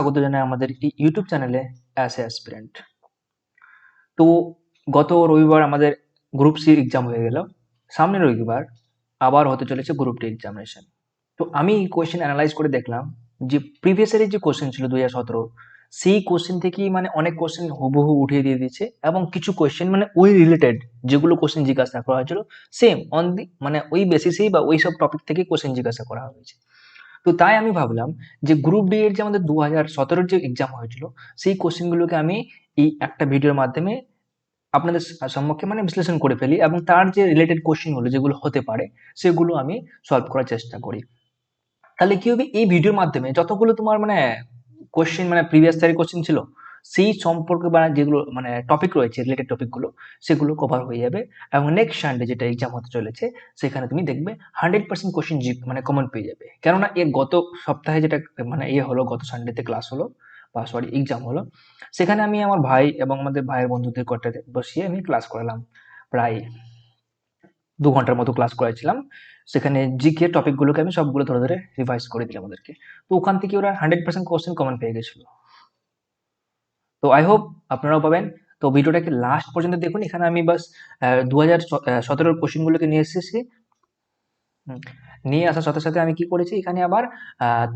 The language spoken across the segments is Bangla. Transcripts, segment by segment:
স্বাগত জানাই আমাদের একটি ইউটিউব চ্যানেলে অ্যাজ এ অ্যাসপিরেন্ট। তো গত রবিবার আমাদের গ্রুপ সি এক্সাম হয়ে গেল। সামনের রবিবার আবার হতে চলেছে গ্রুপ ডি এক্সামিনেশন। তো আমি কোয়েশ্চেন অ্যানালাইজ করে দেখলাম যে প্রিভিয়াস ইয়ারের যে কোশ্চেন ছিল 2017, সেই কোশ্চেন থেকেই মানে অনেক কোশ্চেন হুবহু উঠিয়ে দিয়ে দিয়েছে, এবং কিছু কোশ্চেন মানে ওই রিলেটেড যেগুলো কোশ্চেন জিজ্ঞাসা করা হয়েছিল সেম অন দি মানে ওই বেসিসেই বা ওই সব টপিক থেকেই কোশ্চেন জিজ্ঞাসা করা হয়েছে। তো তাই আমি ভাবলাম যে গ্রুপ ডি এর যে আমাদের 2017 যে এক্সাম হয়েছিল সেই কোশ্চেনগুলোকে আমি এই একটা ভিডিওর মাধ্যমে আপনাদের সম্মুখে মানে বিশ্লেষণ করে ফেলি, এবং তার যে রিলেটেড কোশ্চেনগুলো যেগুলো হতে পারে সেগুলো আমি সলভ করার চেষ্টা করি। তাহলে কি হবে, এই ভিডিওর মাধ্যমে যতগুলো তোমার মানে কোশ্চেন মানে প্রিভিয়াস ইয়ারের কোশ্চেন ছিল সেই সম্পর্কে বা যেগুলো মানে টপিক রয়েছে রিলেটেড টপিকগুলো সেগুলো কভার হয়ে যাবে। এবং নেক্সট সানডে যেটা এক্সাম হতে চলেছে সেখানে তুমি দেখবে 100% কোশ্চেন মানে কমন পেয়ে যাবে। কেননা এর গত সপ্তাহে যেটা মানে হলো, গত সানডেতে ক্লাস হলো বা সরি এক্সাম হলো, সেখানে আমি আমার ভাই এবং আমাদের ভাইয়ের বন্ধুদের কটাতে বসিয়ে আমি ক্লাস করালাম। প্রায় 2 ঘন্টার মতো ক্লাস করেছিলাম। সেখানে জিকে টপিকগুলোকে আমি সবগুলো ধরে ধরে রিভাইজ করে দিলাম ওদেরকে। তো ওখান থেকে ওরা 100% কোশ্চেন কমন পেয়ে গেছিল। তো আই হোপ আপনারাও পাবেন। তো ভিডিওটাকে লাস্ট পর্যন্ত দেখুন। এখানে আমি বাস 2017 কোশ্চেনগুলোকে নিয়ে এসেছি। নিয়ে আসার সাথে সাথে আমি কি করেছি এখানে আবার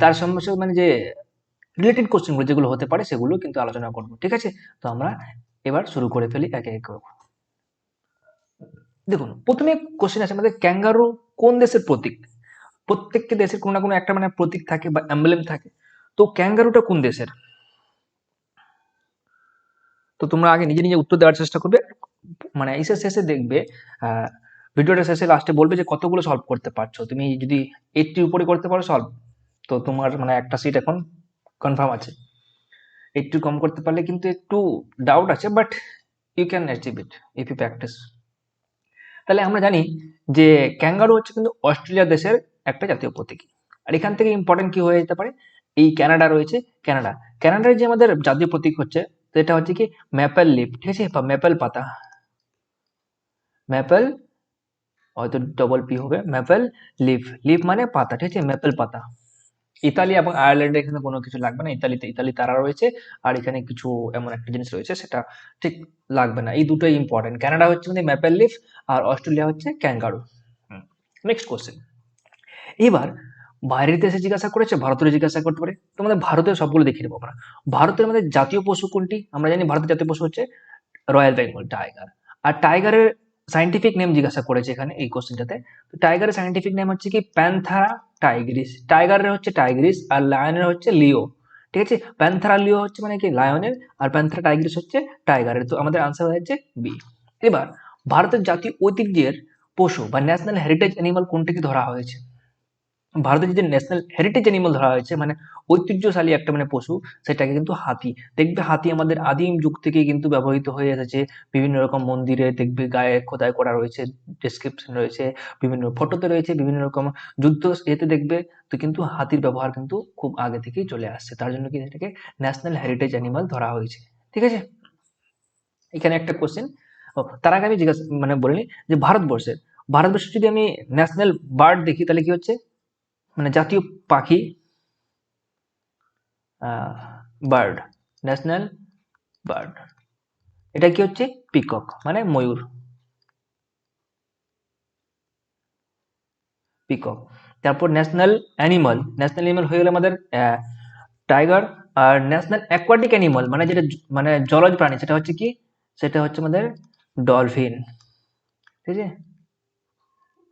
তার সঙ্গে সঙ্গে মানে যে রিলেটেড কোশ্চেনগুলো যেগুলো হতে পারে সেগুলো কিন্তু আলোচনা করবো, ঠিক আছে? তো আমরা এবার শুরু করে ফেলি একে একে। দেখুন, প্রথমে কোশ্চেন আছে আমাদের, ক্যাঙ্গারু কোন দেশের প্রতীক? প্রত্যেকটি দেশের কোনো না কোনো একটা মানে প্রতীক থাকে বা এমব্লেম থাকে। তো ক্যাঙ্গারুটা কোন দেশের? তো তোমরা আগে নিজে নিজে উত্তর দেওয়ার চেষ্টা করবে, মানে এসে শেষে দেখবে আহ ভিডিওটা শেষে লাস্টে বলবে যে কতগুলো সলভ করতে পারছো। তুমি যদি 80 উপরে করতে পারো সলভ, তো তোমার মানে একটা সিট এখন কনফার্ম আছে। 80 কম করতে পারলে কিন্তু একটু ডাউট আছে, but you can achieve it if you practice. তাহলে আমরা জানি যে ক্যাঙ্গারু হচ্ছে কিন্তু অস্ট্রেলিয়া দেশের একটা জাতীয় প্রতীক। আর এখান থেকে ইম্পর্টেন্ট কি হয়ে যেতে পারে, এই ক্যানাডা রয়েছে, ক্যানাডা, ক্যানাডার যে আমাদের জাতীয় প্রতীক হচ্ছে সেটা হচ্ছে কি ম্যাপেল লিফ, ঠিক আছে, বা ম্যাপেল পাতা। ম্যাপেল, হয়তো ডবল পি হবে, ম্যাপেল লিফ, লিফ মানে পাতা, ঠিক আছে, ম্যাপেল পাতা। ইতালি এবং আয়ারল্যান্ডে এখানে কোনো কিছু লাগবে না, ইতালিতে ইতালি তারা রয়েছে। আর এখানে কিছু এমন একটা জিনিস রয়েছে সেটা ঠিক লাগবে না। এই দুটোই ইম্পর্টেন্ট, কানাডা হচ্ছে মানে ম্যাপেল লিফ, আর অস্ট্রেলিয়া হচ্ছে ক্যাঙ্গারু। Next question. এবার বাইরের দেশে জিজ্ঞাসা করেছে, ভারতের জিজ্ঞাসা করতে পারে। তোমাদের ভারতের সবগুলো দেখিয়ে দেবো আমরা। ভারতের আমাদের জাতীয় পশু কোনটি? আমরা জানি ভারতের জাতীয় পশু হচ্ছে রয়্যাল বেঙ্গল টাইগার। আর টাইগারের সাইন্টিফিক নেম জিজ্ঞাসা করেছে এখানে এই কোশ্চেনটাতে। তো টাইগারের সাইন্টিফিক নেম হচ্ছে কি প্যান্থারা টাইগ্রিস। টাইগারের হচ্ছে টাইগ্রিস আর লায়নের হচ্ছে লিও, ঠিক আছে। প্যান্থারা লিও হচ্ছে মানে কি লায়নের, আর প্যান্থারা টাইগ্রিস হচ্ছে টাইগারের। তো আমাদের আনসার হচ্ছে বি। এবার ভারতের জাতীয় ঐতিহ্যের পশু বা ন্যাশনাল হেরিটেজ অ্যানিমাল কোনটিকে ধরা হয়েছে? ভারতের যে ন্যাশনাল হেরিটেজ অ্যানিমাল ধরা হয়েছে মানে ঐতিহ্যশালী একটা মানে পশু, সেটাকে কিন্তু হাতি। দেখবে হাতি আমাদের আদিম যুগ থেকে কিন্তু ব্যবহৃত হয়ে এসেছে। বিভিন্ন রকম মন্দিরে দেখবে গায়ে খোদাই করা রয়েছে, ডেসক্রিপশন রয়েছে, বিভিন্ন ফটোতে রয়েছে, বিভিন্ন রকম যুদ্ধ এতে দেখবে। তো কিন্তু হাতির ব্যবহার কিন্তু খুব আগে থেকেই চলে আসছে, তার জন্য কি এটাকে ন্যাশনাল হেরিটেজ অ্যানিমাল ধরা হয়েছে, ঠিক আছে। এখানে একটা কোশ্চেন, তার আগে আমি জিজ্ঞাসা মানে বলিনি যে ভারতবর্ষে যদি আমি ন্যাশনাল বার্ড দেখি তাহলে কি হচ্ছে, মানে জাতীয় পাখি, বার্ড, ন্যাশনাল বার্ড, এটা কি হচ্ছে পিকক মানে ময়ূর, পিকক। তারপর ন্যাশনাল অ্যানিমাল হয়ে গেল আমাদের টাইগার। আর ন্যাশনাল অ্যাকোয়াটিক অ্যানিমাল মানে যেটা মানে জলজ প্রাণী সেটা হচ্ছে কি, সেটা হচ্ছে আমাদের ডলফিন, ঠিক আছে।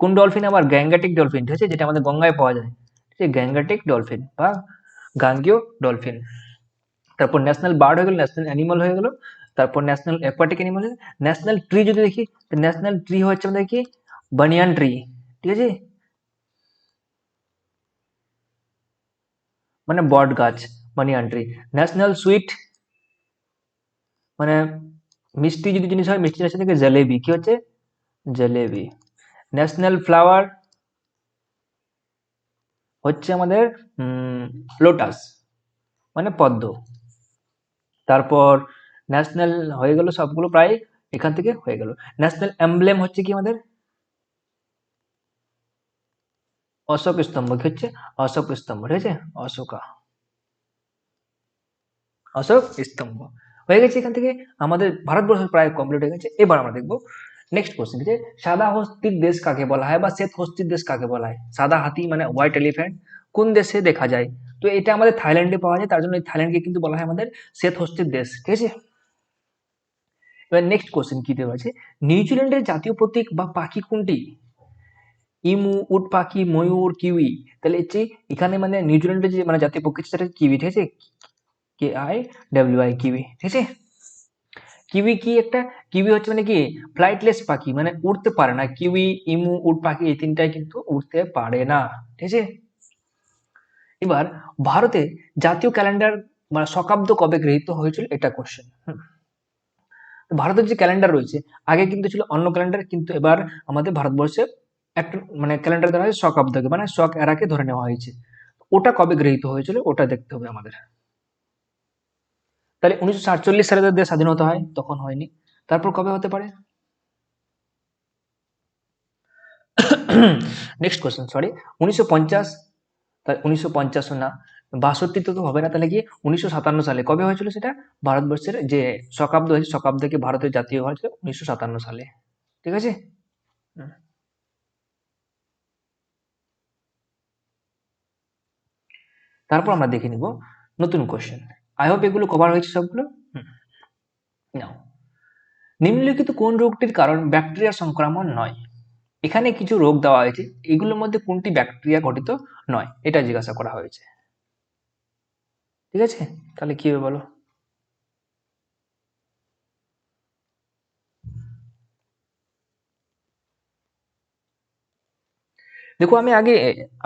কোন ডলফিন? আবার গ্যাঙ্গাটিক ডলফিন, ঠিক আছে, যেটা আমাদের গঙ্গায় পাওয়া যায়, ঠিক আছে, গ্যাঙ্গাটিক ডলফিন বা গাঙ্গেয় ডলফিন। তারপর ন্যাশনাল বার্ড হয়ে গেল, ন্যাশনাল অ্যানিমাল হয়ে গেল। তারপর national aquatic animal. National tree যদি দেখি, তো ন্যাশনাল ট্রি হচ্ছে আমাদের কি বানিয়ান ট্রি, ঠিক আছে, মানে বট গাছ, বানিয়ান ট্রি। ন্যাশনাল সুইট মানে মিষ্টি যদি জিনিস হয়, মিষ্টি জিনিস থেকে জলেবি, কি হচ্ছে জলেবি। ন্যাশনাল ফ্লাওয়ার হচ্ছে আমাদের লোটাস মানে পদ্ম। তারপর ন্যাশনাল হয়ে গেল সবগুলো প্রায়, এখান থেকে হয়ে গেল। ন্যাশনাল এমব্লেম হচ্ছে কি আমাদের অশোক স্তম্ভ, কি হচ্ছে অশোক স্তম্ভ, ঠিক আছে, অশোকা। অশোক স্তম্ভ। হয়ে গেছে এখান থেকে আমাদের ভারতবর্ষ প্রায় কমপ্লিট হয়ে গেছে। এবার আমরা দেখবো নেক্সট কোশ্চেন, যে সাদা হস্তির দেশ কাকে বলা হয় বা শ্বেত হস্তির দেশ কাকে বলা হয়? সাদা হাতি মানে হোয়াইট এলিফ্যান্ট কোন দেশে দেখা যায়? তো এটা আমাদের থাইল্যান্ডে পাওয়া যায়, তার জন্য এই থাইল্যান্ডকে কিন্তু বলা হয় আমাদের শ্বেত হস্তির দেশ, ঠিক আছে। এবার নেক্সট কোশ্চেন কি দেওয়া আছে, নিউজিল্যান্ডের জাতীয় প্রতীক বা পাখি কোনটি? ইমু, উট পাখি, ময়ূর, কিউই। তাহলে হচ্ছে এখানে মানে নিউজিল্যান্ডের যে মানে জাতীয় পক্ষী সেটা কিউই, ঠিক আছে, KIWI কিউই, ঠিক আছে। কিউই কি একটা, কিউই হচ্ছে মানে কি ফ্লাইটলেস পাখি, মানে উড়তে পারে না। কিউই, ইমু, উট পাখি এই তিনটাই কিন্তু উড়তে পারে না, ঠিক আছে। এবার ভারতে জাতীয় ক্যালেন্ডার মানে শকাব্দ কবে গৃহীত হয়েছিল, এটা কোশ্চেন। ভারতের যে ক্যালেন্ডার রয়েছে আগে কিন্তু ছিল অন্য ক্যালেন্ডার, কিন্তু এবার আমাদের ভারতবর্ষে একটা মানে ক্যালেন্ডার ধরা হয়েছে শকাব্দকে, মানে শক এরাকে ধরে নেওয়া হয়েছে। ওটা কবে গৃহীত হয়েছিল ওটা দেখতে হবে আমাদের। তাহলে 1947 সালে তাদের স্বাধীনতা হয়, তখন হয়নি। তারপর কবে হতে পারে? নেক্সট কোশ্চেন, সরি, 1950, 1950 না, 62 তো হবে না, তাহলে কি 1957 সালে কবে হয়েছিল সেটা? ভারতবর্ষের যে শকাব্দ হয়েছে, শকাব্দকে ভারতের জাতীয় হয়েছিল 1957 সালে, ঠিক আছে। হুম। তারপর আমরা দেখে নিব নতুন কোশ্চেন। আই হোপ এগুলো কভার হয়েছে সবগুলো। নাও, নিম্নলিখিত কোন রোগটির কারণ ব্যাকটেরিয়া সংক্রমণ নয়? এখানে কিছু রোগ দেওয়া হয়েছে, এগুলোর মধ্যে কোনটি ব্যাকটেরিয়া ঘটিত নয় এটা জিজ্ঞাসা করা হয়েছে, ঠিক আছে। তাহলে কি হবে বলো? দেখো আমি আগে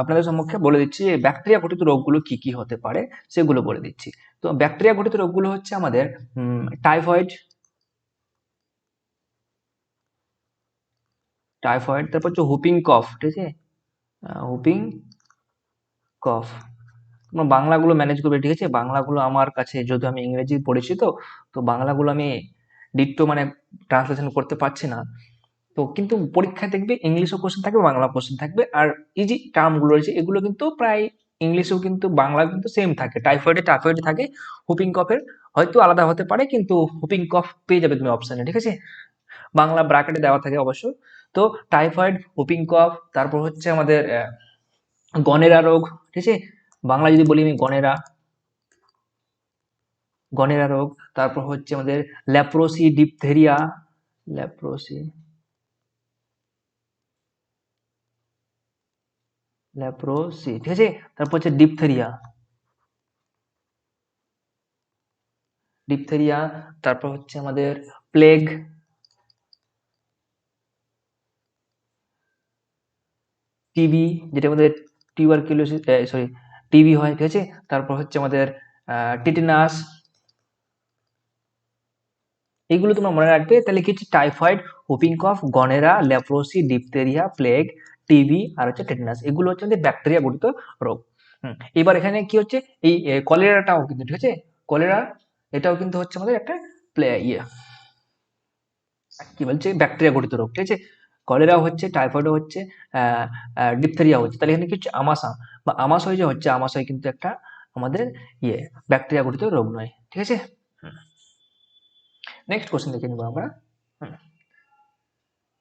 আপনাদের সম্মুখে বলে দিচ্ছি যে ব্যাকটেরিয়া ঘটিত রোগগুলো কি কি হতে পারে, সেগুলো বলে দিচ্ছি। তো ব্যাকটেরিয়া ঘটিত রোগগুলো হচ্ছে আমাদের টাইফয়েড, টাইফয়েড, তারপর হচ্ছে হুপিং কফ, ঠিক আছে, হুপিং কফ। তোমরা বাংলাগুলো ম্যানেজ করবে, ঠিক আছে। বাংলাগুলো আমার কাছে, যদি আমি ইংরেজি পড়েছি তো, তো বাংলাগুলো আমি ডিট্টো মানে ট্রান্সলেশন করতে পারছি না। তো কিন্তু পরীক্ষায় দেখবে ইংলিশও কোশ্চেন থাকবে, বাংলা কোশ্চেন থাকবে, আর এই যে টার্মগুলো রয়েছে এগুলো কিন্তু প্রায় ইংলিশেও কিন্তু বাংলা কিন্তু সেম থাকে। টাইফয়েডে টাইফয়েড থাকে, হুপিং কফের হয়তো আলাদা হতে পারে, কিন্তু হুপিং কফ পেয়ে যাবে তুমি অপশানে, ঠিক আছে। বাংলা ব্র্যাকেটে দেওয়া থাকে অবশ্য। তো টাইফয়েড, হুপিং কফ, তারপর হচ্ছে আমাদের গনেরা রোগ, ঠিক আছে। বাংলা যদি বলি আমি গনেরা, গনেরা রোগ। তারপর হচ্ছে আমাদের ল্যাপ্রোসি, ডিপথেরিয়া, ল্যাপ্রোসি, ল্যাপ্রোসি, ঠিক আছে। তারপর হচ্ছে ডিপথেরিয়া, ডিপথেরিয়া। তারপর হচ্ছে আমাদের প্লেগ, টিবি, যেটা আমাদের টিউবারকিউলোসিস, সরি, টিবি হয়, ঠিক আছে। তারপর হচ্ছে আমাদের টিটেনাস। এইগুলো তোমরা মনে রাখবে, তাহলে কি হচ্ছে টাইফয়েড, হুপিং কফ, গনেরা, লেপ্রোসি, ডিপথেরিয়া, প্লেগ, টিবি আর হচ্ছে টেটানাস, এগুলো হচ্ছে আমাদের ব্যাকটেরিয়া ঘটিত রোগ। এবার এখানে কি হচ্ছে এই কলেরাটাও কিন্তু, ঠিক আছে, কলেরা এটাও কিন্তু হচ্ছে আমাদের একটা ইয়ে কি বলছে ব্যাকটেরিয়া ঘটিত রোগ, ঠিক আছে। কলেরা হচ্ছে, টাইফয়েডও হচ্ছে, ডিপথেরিয়া হচ্ছে। তাহলে এখানে কি হচ্ছে আমাশা বা আমাশয় যে হচ্ছে, আমাশয় কিন্তু একটা আমাদের ইয়ে ব্যাকটেরিয়া ঘটিত রোগ নয়, ঠিক আছে। নেক্সট কোশ্চেন দেখে নিবো আমরা। হুম,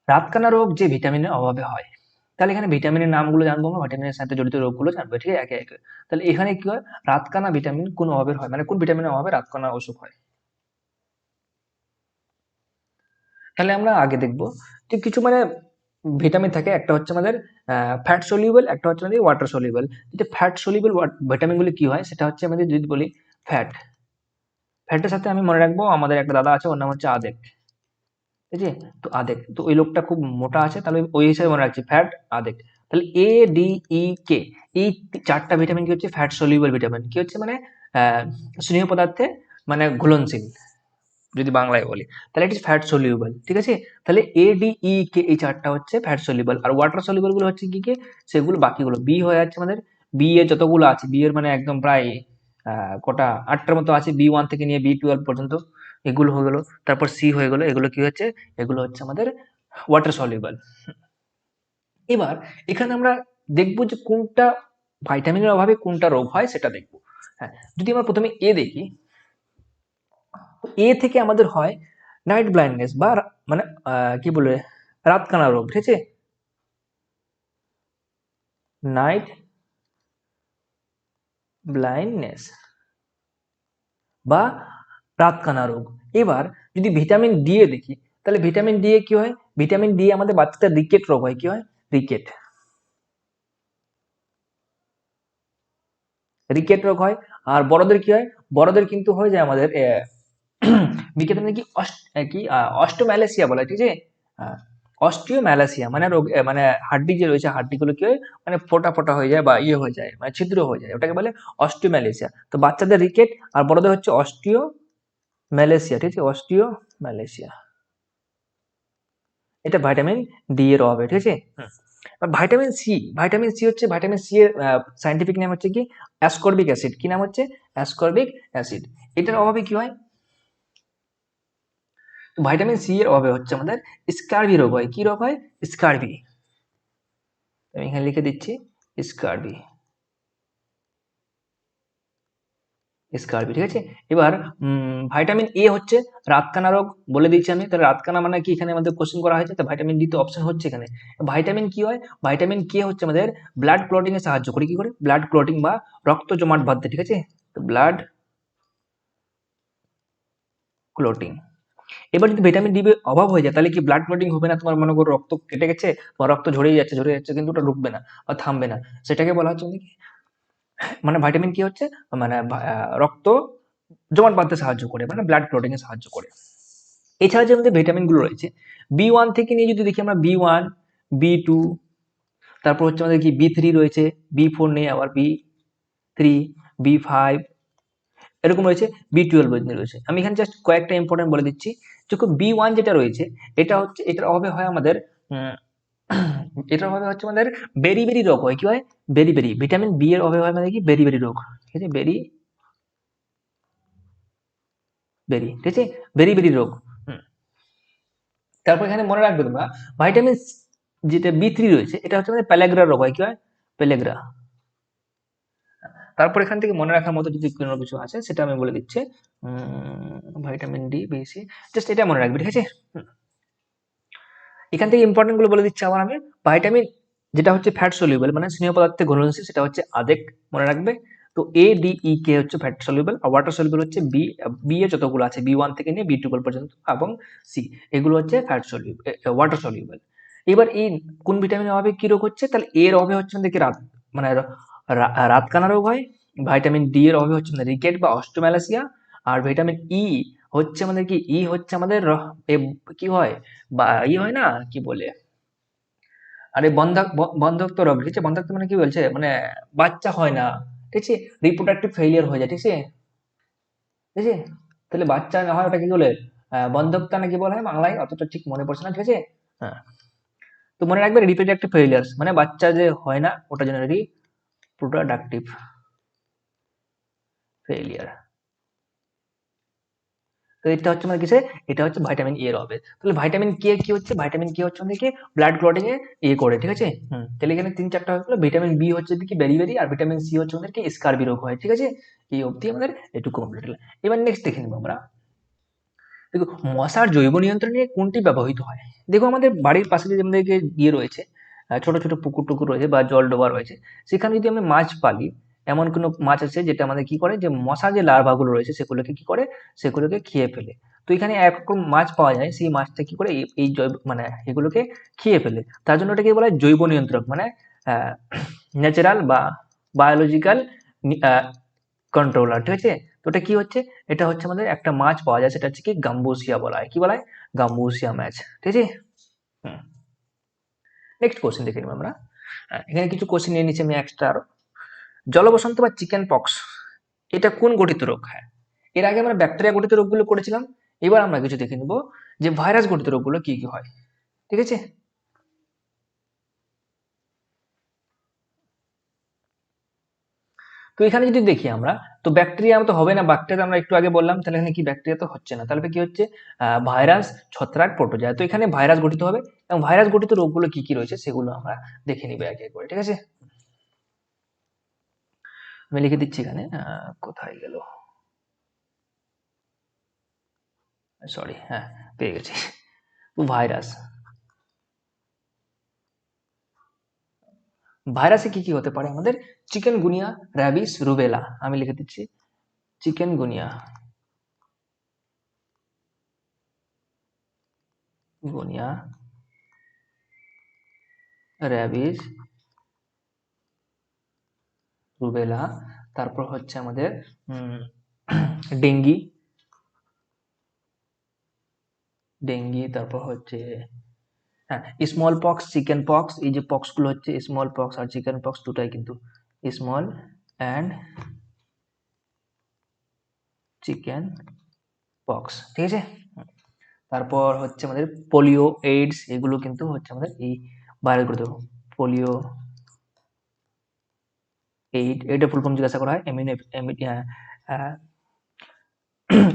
রাতকানা রোগ যে ভিটামিনের অভাবে হয়। তাহলে এখানে ভিটামিনের নামগুলো জানবো, আমরা ভিটামিনের সাথে জড়িত রোগগুলো জানবো, ঠিক আছে, একে একে। তাহলে এখানে কি হয়, রাতকানা ভিটামিন কোন অভাবে হয়, মানে কোন ভিটামিনের অভাবে রাতকানা অসুখ হয়? তাহলে আমরা আগে দেখবো যে কিছু মানে ভিটামিন থাকে, একটা হচ্ছে আমাদের ফ্যাট সলিউবল, একটা হচ্ছে আমাদের ওয়াটার সলিউবল। যেটা ফ্যাট সলিউবল ভিটামিনগুলো কি হয় সেটা হচ্ছে আমাদের যদি বলি ফ্যাট, ফ্যাটের সাথে আমি মনে রাখবো আমাদের একটা দাদা আছে, ওর নাম হচ্ছে আদেক, ঠিক আছে। তো আদেক, তো ওই লোকটা খুব মোটা আছে, তাহলে ওই হিসাবে মনে রাখছি ফ্যাট আদেক। তাহলে ADE K, এই চারটা ভিটামিন কি হচ্ছে ফ্যাট সলিউবল ভিটামিন, কি হচ্ছে মানে আহ স্নেহ পদার্থে মানে ঘুলনশীল, যদি বাংলায় বলি তাহলে এটি ফ্যাট সলিউবল, ঠিক আছে। তাহলে ADE K এই চারটা হচ্ছে ফ্যাট সলিউবল, আর ওয়াটার সলিউবল গুলো হচ্ছে কি কি, সেগুলো বাকিগুলো বি হয়ে যাচ্ছে আমাদের। বি এর যতগুলো আছে, বি এর মানে একদম প্রায় কটা 8টার মতো আছে, B1 থেকে নিয়ে B12 পর্যন্ত, এগুলো হয়ে গেলো। তারপর সি হয়ে গেলো, এগুলো কি হচ্ছে, এগুলো হচ্ছে আমাদের ওয়াটার সলিউবল। এবার এখানে আমরা দেখবো যে কোনটা ভাইটামিনের অভাবে কোনটা রোগ হয় সেটা দেখবো। হ্যাঁ, যদি আমরা প্রথমে এ দেখি, এ থেকে আমাদের হয় নাইট ব্লাইন্ডনেস বা মানে কি বলে রাতকানা রোগ, ঠিক আছে, নাইট ব্লাইন্ডনেস বা রাতকানা রোগ। এবার যদি ভিটামিন ডি এ দেখি, তাহলে ভিটামিন ডি এ কি হয়, ভিটামিন ডি আমাদের বাচ্চাদের রিকেট রোগ হয়, কি হয়, রিকেট, রিকেট রোগ হয়। আর বড়দের কি হয়, বড়দের কিন্তু হয়ে যায় আমাদের ভিটামিন কি কি অস্টোম্যালেসিয়া বলে, ঠিক আছে, অস্টিওম্যালাসিয়া মানে রোগ, মানে হাড্ডি যে রয়েছে হাড্ডিগুলো কি হয়, মানে ফোটা ফোটা হয়ে যায় বা ইয়ে হয়ে যায়, মানে ছিদ্র হয়ে যায়, ওটাকে বলে অস্টিওম্যালেসিয়া। তো বাচ্চাদের রিকেট আর বড়দের হচ্ছে অস্টিওম্যালেসিয়া, ঠিক আছে, অস্টিওম্যালেসিয়া। এটা ভাইটামিন ডি এর অভাবে, ঠিক আছে। ভাইটামিন সি, ভাইটামিন সি হচ্ছে, ভাইটামিন সি এর সাইন্টিফিক নাম হচ্ছে কি অ্যাসকর্বিক অ্যাসিড, কি নাম হচ্ছে অ্যাসকর্বিক অ্যাসিড। এটার অভাবে কি হয়, ভাইটামিন সি এর অভাবে হচ্ছে আমাদের স্কারভি রোগ হয়, কি রোগ হয়, স্কারভি, আমি এখানে লিখে দিচ্ছি স্কারভি, স্কারভি, ঠিক আছে। এবার ভাইটামিন এ হচ্ছে রাতকানা রোগ, বলে দিচ্ছি আমি, তাহলে রাতকানা মানে কি এখানে আমাদের কোশ্চেন করা হয়েছে, তো ভাইটামিন ডি তো অপশন হচ্ছে এখানে। ভাইটামিন কি হয়, ভাইটামিন কে হচ্ছে আমাদের ব্লাড ক্লটিং এ সাহায্য করে, কি করে, ব্লাড ক্লটিং বা রক্ত জমাট বাঁধতে, ঠিক আছে, তো ব্লাড ক্লটিং। এবার যদি ভিটামিন ডি অভাব হয়ে যায়, তাহলে কি ব্লাড ক্লটিং হবে না, তোমার মনে করো রক্ত কেটে গেছে, তোমার রক্ত ঝরে যাচ্ছে কিন্তু ওটা রুকবে না বা থামবে না, সেটাকে বলা হচ্ছে কি, মানে ভাইটামিন কি হচ্ছে, মানে রক্ত জমাট বাঁধতে সাহায্য করে, মানে ব্লাড ক্লটিং এ সাহায্য করে। এছাড়া যে আমাদের ভিটামিন গুলো রয়েছে, বি ওয়ান থেকে নিয়ে যদি দেখি আমরা, বি ওয়ান, বি টু, তারপর হচ্ছে আমাদের কি বি থ্রি রয়েছে, বি ফোর নেই, আবার বি থ্রি, বি ফাইভ, এরকম রয়েছে, বি টুয়েলভ রয়েছে। আমি এখানে জাস্ট কয়েকটা ইম্পর্টেন্ট বলে দিচ্ছি। যখন বি ওয়ান যেটা রয়েছে, এটা হচ্ছে, এটার অভাবে হয় আমাদের এটার অভাবে হচ্ছে আমাদের বেরি বেরি রোগ হয়, কি হয়, বেরি বেরি, ভিটামিন বি এর অভাবে হয় আমাদের কি বেরি বেরি রোগ, ঠিক আছে, বেরি বেরি, ঠিক আছে, বেরি বেরি রোগ। হুম। তারপর এখানে মনে রাখবে তোমরা, ভাইটামিন যেটা বি থ্রি রয়েছে, এটা হচ্ছে আমাদের প্যালেগ্রা রোগ হয়, কি হয়, প্যালেগ্রা। তারপর এখান থেকে মনে রাখার মতো যদি কোনো কিছু আছে সেটা আমি বলে দিচ্ছি, ভাইটামিন ডি বেশি, জাস্ট এটা মনে রাখবে, ঠিক আছে। এখান থেকে ইম্পর্টেন্ট গুলো বলে দিচ্ছি আবার আমি। ভাইটামিন যেটা হচ্ছে ফ্যাট সলিউবল, মানে স্নেহ পদার্থে ঘুলনশীল, সেটা হচ্ছে আদেক, মনে রাখবে। তো এ ডি ই কে হচ্ছে ফ্যাট সলিউবল, আর ওয়াটার সলিউবল হচ্ছে বি, বি এ যতগুলো আছে বি ওয়ান থেকে নিয়ে বি টুয়েলভ পর্যন্ত, এবং সি, এগুলো হচ্ছে ফ্যাট সলিউবল, ওয়াটার সলিউবল। এবার এই কোন ভিটামিনের অভাবে কি রোগ হচ্ছে, তাহলে এর অভাবে হচ্ছে দেখি রাত, মানে রাতকানা রোগ হয়। ভাইটামিন ডি এর অভাবে হচ্ছে রিকেট বা অস্টোম্যালাসিয়া। আর ভিটামিন ই হচ্ছে আমাদের কি, ই হচ্ছে আমাদের কি হয়, বা ই হয় না, কি বলে, আরে বন্ধ্যাত্ব রোগ, ঠিক আছে, বন্ধ্যাত্ব মানে কি বলছে, মানে বাচ্চা হয় না, ঠিক আছে, রিপ্রোডাক্টিভ ফেলিয়ার হয়ে যায়, ঠিক আছে, ঠিক আছে। তাহলে বাচ্চা না হয় ওটা কি বলে, বন্ধ্যত্ব নাকি বলা হয় বাংলায়, অতটা ঠিক মনে পড়ছে না, ঠিক আছে। হ্যাঁ, তো মনে রাখবে রিপ্রোডাক্টিভ ফেলিয়ার্স মানে বাচ্চা যে হয় না, ওটার জন্য রিপ্রোডাক্টিভ ফেলিয়ার। তো এটা হচ্ছে মানে কিসে, এটা হচ্ছে ভাইটামিন এর অভাবে। তাহলে ভাইটামিন কে কি হচ্ছে, ভাইটামিন কে হচ্ছে আমাদের কি ব্লাড ক্লটিং এ ইয়ে করে, ঠিক আছে। তাহলে এখানে তিন চারটা হয়ে গেলো। ভিটামিন বি হচ্ছে কি বেরি বেরি, আর ভিটামিন সি হচ্ছে আমাদের কি স্কারবি রোগ হয়, ঠিক আছে। এই অবধি আমাদের একটু কমপ্লিট হলো। এবার নেক্সট দেখে নিবো আমরা। দেখো মশার জৈব নিয়ন্ত্রণে কোনটি ব্যবহৃত হয়। দেখো আমাদের বাড়ির পাশে যে আমাদের ইয়ে রয়েছে, ছোট ছোট পুকুর টুকুর রয়েছে বা জল ডোবা রয়েছে, সেখানে যদি আমি মাছ পালি, এমন কোনো মাছ আছে যেটা আমাদের কি করে, যে মশার যে লার্ভা গুলো রয়েছে সেগুলোকে কি করে, সেগুলোকে খেয়ে ফেলে। তো এখানে একরকম মাছ পাওয়া যায়, সেই মাছটা কি করে এই জৈব মানে এগুলোকে খেয়ে ফেলে। তার জন্য এটাকে বলা হয় জৈব নিয়ন্ত্রক, মানে ন্যাচারাল বা বায়োলজিক্যাল কন্ট্রোলার, ঠিক আছে। তো ওটা কি হচ্ছে, এটা হচ্ছে আমাদের একটা মাছ পাওয়া যায়, সেটা হচ্ছে কি গাম্বুসিয়া বলা হয়, কি বলা হয়, গাম্বুসিয়া মাছ, ঠিক আছে। নেক্সট কোশ্চেন দেখে নিব আমরা। এখানে কিছু কোশ্চেন নিয়ে নিচ্ছি আমি এক্সট্রা আরো। জলবসন্ত বা চিকেন পক্স, এটা কোন গঠিত রোগ, হ্যাঁ, এর আগে আমরা ব্যাকটেরিয়া গঠিত রোগগুলো করেছিলাম। এবার আমরা কিছু দেখে নিব যে ভাইরাস গঠিত রোগগুলো কি কি হয়, ঠিক আছে। তো এখানে যদি দেখি আমরা, তো ব্যাকটেরিয়া তো হবে না, ব্যাকটেরিয়া আমরা একটু আগে বললাম, তাহলে এখানে কি ব্যাকটেরিয়া তো হচ্ছে না, তাহলে কি হচ্ছে ভাইরাস, ছত্রাক, প্রোটোজোয়া। তো এখানে ভাইরাস গঠিত হবে, এবং ভাইরাস গঠিত রোগগুলো কি কি রয়েছে সেগুলো আমরা দেখে নিব এক এক করে, ঠিক আছে। আমি লিখে দিচ্ছি এখানে, কোথায় গেল, সরি, হ্যাঁ পেয়ে গেছি। ভাইরাস, ভাইরাসে কি কি হতে পারে আমাদের? Chikungunya, rabies, rubella. আমি লিখে দিচ্ছি চিকেনগুনিয়া, গুনিয়া, র্যাবিস, রুবেলা, তারপর হচ্ছে আমাদের ডেঙ্গি, ডেঙ্গি, তারপর হচ্ছে হ্যাঁ স্মল পক্স, চিকেন পক্স। এই যে পক্স গুলো হচ্ছে স্মল পক্স আর চিকেন পক্স দুটাই কিন্তু স্মল অ্যান্ড চিকেন পক্স, ঠিক আছে। তারপর হচ্ছে আমাদের পোলিও, এইডস, এগুলো কিন্তু হচ্ছে আমাদের এই ভাইরাসগুলো। দেখো পোলিও, এইটা ফুল ফর্ম জিজ্ঞাসা করা হয়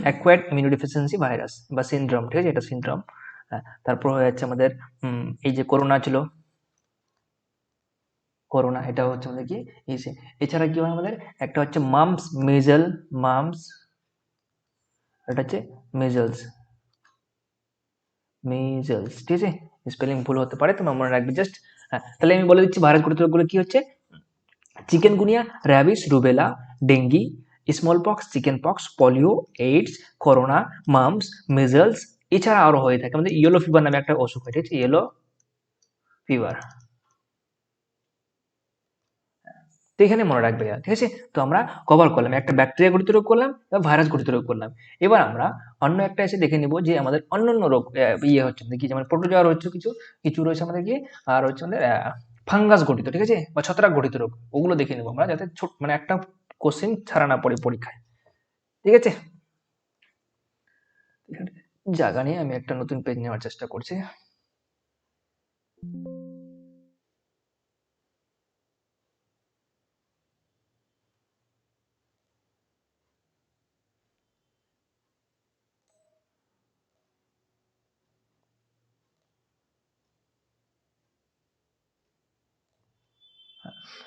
অ্যাকোয়ার্ড ইমিউনোডেফিসিয়েন্সি ভাইরাস বা সিনড্রোম, ঠিক আছে, এটা সিনড্রোম। তারপর হয়ে যাচ্ছে আমাদের এই যে করোনা ছিল, করোনা, এটা হচ্ছে আমাদের কি ইসে। এছাড়া কি হয় আমাদের, একটা হচ্ছে মাম্পস, মেজল, মাম্পস, এটা হচ্ছে মেজলস, মেজলস, ঠিক আছে। স্পেলিং ভুল হতে পারে, তোমরা মনে রাখবে জাস্ট। হ্যাঁ, তাহলে আমি বলে দিচ্ছি ভাইরাস প্রতিরোধগুলো কি হচ্ছে: chikungunya, rabies, rubella, dengue, smallpox, chickenpox, polio, AIDS, corona, mumps, measles. এছাড়া আরো হয়ে থাকে আমাদের ইয়েলো ফিভার নামে একটা অসুখ হয়, ঠিক আছে, ইয়েলো ফিভার। তো এখানে মনে রাখবে, ঠিক আছে। তো আমরা কভার করলাম, একটা ব্যাকটেরিয়া গঠিত রোগ করলাম, এবং ভাইরাস গঠিত রোগ করলাম। এবার আমরা অন্য একটা এসে দেখে নিব যে আমাদের অন্যান্য রোগ ইয়ে হচ্ছে কি, যেমন প্রোটোজোয়া রয়েছে কিছু, কিছু রয়েছে আমাদের কি, আর হচ্ছে আমাদের ফাঙ্গাস গঠিত, ঠিক আছে, বা ছত্রাক গঠিত রোগ, ওগুলো দেখে নেবো আমরা, যাতে ছোট মানে একটা কোশ্চেন ছাড়া না পড়ে পরীক্ষায়, ঠিক আছে। এখানে জায়গা নিয়ে আমি একটা নতুন পেজ নেওয়ার চেষ্টা করছি।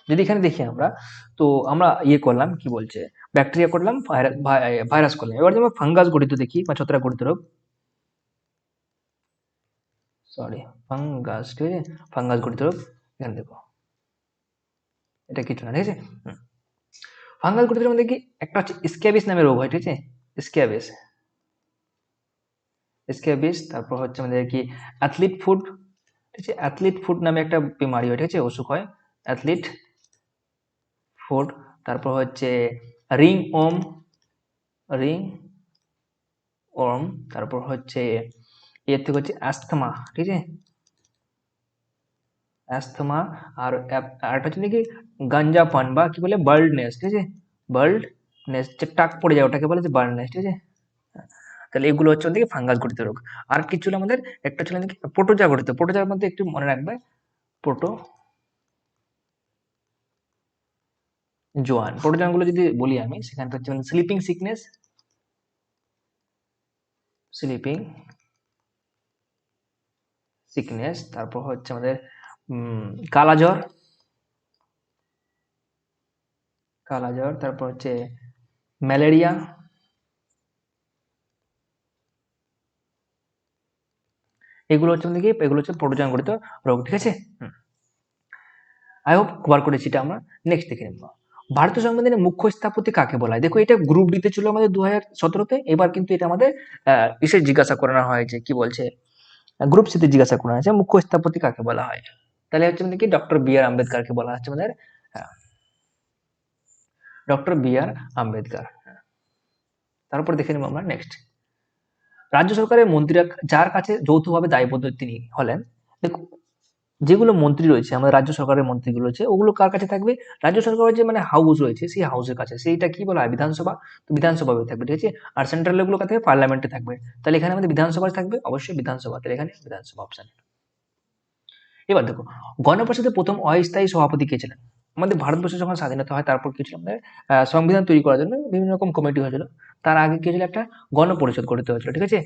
যদি এখানে দেখি আমরা, তো আমরা ইয়ে করলাম কি বলছে, ব্যাকটেরিয়া করলাম, ভাইরাস করলাম। এবার যেমন ফাঙ্গাস গঠিত দেখি বা ছত্রাক গঠিত রোগ, সরি ফাঙ্গাস, ঠিক আছে, ফাঙ্গাস গঠিত রোগ। এখানে দেখো এটা কিছু না, ঠিক আছে। ফাঙ্গাস গঠিত রোগ মধ্যে কি একটা হচ্ছে স্ক্যাবিস নামে রোগ হয়, ঠিক আছে, স্ক্যাবিস, স্ক্যাবিস। তারপর হচ্ছে আমাদের কি অ্যাথলিট ফুড, ঠিক আছে, অ্যাথলিট ফুড নামে একটা বিমারি হয়, ঠিক আছে, অসুখ হয় অ্যাথলিট ফুড। তারপর হচ্ছে রিং ওম, রিং ওর্ম। তারপর হচ্ছে এর থেকে হচ্ছে অ্যাস্থমা, ঠিক আছে, অ্যাস্থমা। আর আরেকটা হচ্ছে নাকি গাঞ্জা পান বা কি বলে বার্ডনেস, ঠিক আছে, বার্ডনেস, যে টাক পড়ে যায় ওটাকে বলে যে বার্ডনেস, ঠিক আছে। তাহলে এগুলো হচ্ছে ওদিকে ফাঙ্গাস গঠিত রোগ। আর কিছু ছিল আমাদের, একটা ছিল নাকি প্রোটোজোয়া গঠিত। প্রোটোজোয়ার মধ্যে একটু মনে রাখবে, প্রোটোজোয়ান, প্রোটোজোয়ান গুলো যদি বলি আমি, সেখানটা হচ্ছে স্লিপিং সিকনেস, স্লিপিং সিকনেস। তারপর হচ্ছে আমাদের কালাজ্বর, কালাজ্বর। তারপর হচ্ছে ম্যালেরিয়া, এগুলো হচ্ছে আমাদের কি, এগুলো হচ্ছে প্রোটোজোয়ান গঠিত রোগ, ঠিক আছে। আই হোপ কভার করেছি এটা আমরা। নেক্সট দেখে নেব, ভারতীয় সংবিধানের মুখ্য স্থপতি কাকে বলা হয়? দেখো এটা গ্রুপ ডিতে ছিল আমাদের 2017-তে, এবার কিন্তু এটা আমাদের ইসে জিজ্ঞাসা করানো হয়েছে, কি বলছে, গ্রুপ সিতে জিজ্ঞাসা করানো হয়েছে মুখ্য স্থপতি কাকে বলা হয়। তাহলে হচ্ছে আমাদের কি ডক্টর বি আর আম্বেদকারকে বলা হচ্ছে আমাদের, ডক্টর বি আর আম্বেদকর। তারপর দেখে নেব আমরা নেক্সট, রাজ্য সরকারের মন্ত্রীরা যার কাছে যৌথভাবে দায়বদ্ধ তিনি হলেন। দেখো যেগুলো মন্ত্রী রয়েছে আমাদের, রাজ্য সরকারের মন্ত্রীগুলো রয়েছে, ওগুলো কার কাছে থাকবে? রাজ্য সরকারের যে মানে হাউস রয়েছে, সেই হাউসের কাছে, সেইটা কি বলা হয়? বিধানসভা। তো বিধানসভাবে থাকবে, ঠিক আছে। আর সেন্ট্রাল গুলো কাছে পার্লামেন্টে থাকবে। তাহলে এখানে আমাদের বিধানসভা থাকবে, অবশ্যই বিধানসভা, তাহলে এখানে বিধানসভা অপশন। এবার দেখো, গণপরিষদের প্রথম অস্থায়ী সভাপতি কে ছিলেন? আমাদের ভারতবর্ষ যখন স্বাধীনতা হয়, তারপর কি ছিল আমাদের, সংবিধান তৈরি করার জন্য বিভিন্ন রকম কমিটি হয়েছিল। তার আগে কি হয়েছিল, একটা গণপরিষদ গঠিত হয়েছিল, ঠিক আছে।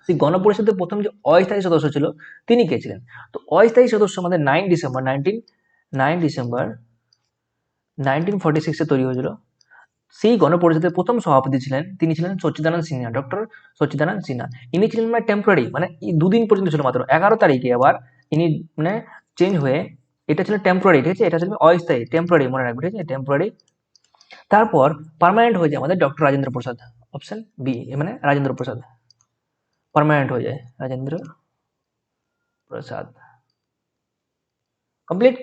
সেই গণপরিষদের প্রথম যে অস্থায়ী সদস্য ছিল, তিনি কে ছিলেন? তো অস্থায়ী সদস্য আমাদের 9 ডিসেম্বর 1946-এ তৈরি হয়েছিল। সেই গণপরিষদের প্রথম সভাপতি ছিলেন, তিনি ছিলেন সচ্চিদানন্দ সিনহা, ডক্টর সচ্চিদানন্দ সিনহা। ইনি ছিলেন মানে টেম্পোরারি, মানে দুদিন পর্যন্ত ছিল মাত্র। 11 তারিখে আবার ইনি মানে চেঞ্জ হয়ে, এটা ছিল টেম্পোরারি, ঠিক আছে, এটা ছিল অস্থায়ী, টেম্পোরারি মনে রাখবে, ঠিক আছে, টেম্পোরারি। তারপর পার্মানেন্ট হয়ে যায় আমাদের doctor Rajendra Prasad, option B, মানে রাজেন্দ্র প্রসাদ পার্মানেন্ট হয়ে যায়, রাজেন্দ্র প্রসাদ। কমপ্লিট।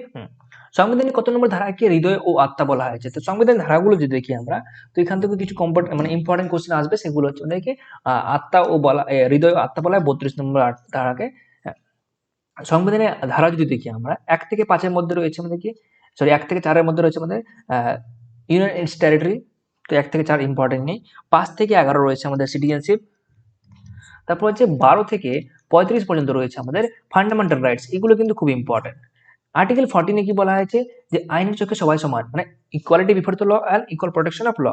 সংবিধানের কত নম্বর ধারাকে হৃদয় ও আত্মা বলা হয়েছে? তো সংবিধান ধারাগুলো যদি দেখি আমরা, তো এখান থেকে কিছু মানে ইম্পর্টেন্ট কোশ্চেন আসবে, সেগুলো হচ্ছে ওদেরকে আত্মা ও বলা, হৃদয় ও আত্মা বলা হয় 32 নম্বর ধারাকে। হ্যাঁ, সংবিধানের ধারা যদি দেখি আমরা, 1 থেকে 5-এর মধ্যে রয়েছে আমাদের কি, সরি 1 থেকে 4-এর মধ্যে রয়েছে আমাদের ইউনিয়ন ইটস টেরিটরি, তো 1 থেকে 4 ইম্পর্টেন্ট নেই। 5 থেকে 11 রয়েছে আমাদের সিটিজেনশিপ। তারপর হচ্ছে 12 থেকে 35 পর্যন্ত রয়েছে আমাদের ফান্ডামেন্টাল রাইটস, এগুলো কিন্তু খুব ইম্পর্টেন্ট। আর্টিকেল 14 কি বলা হয়েছে, যে আইনের চোখে সবাই সমান, মানে equality before the law and equal protection of law.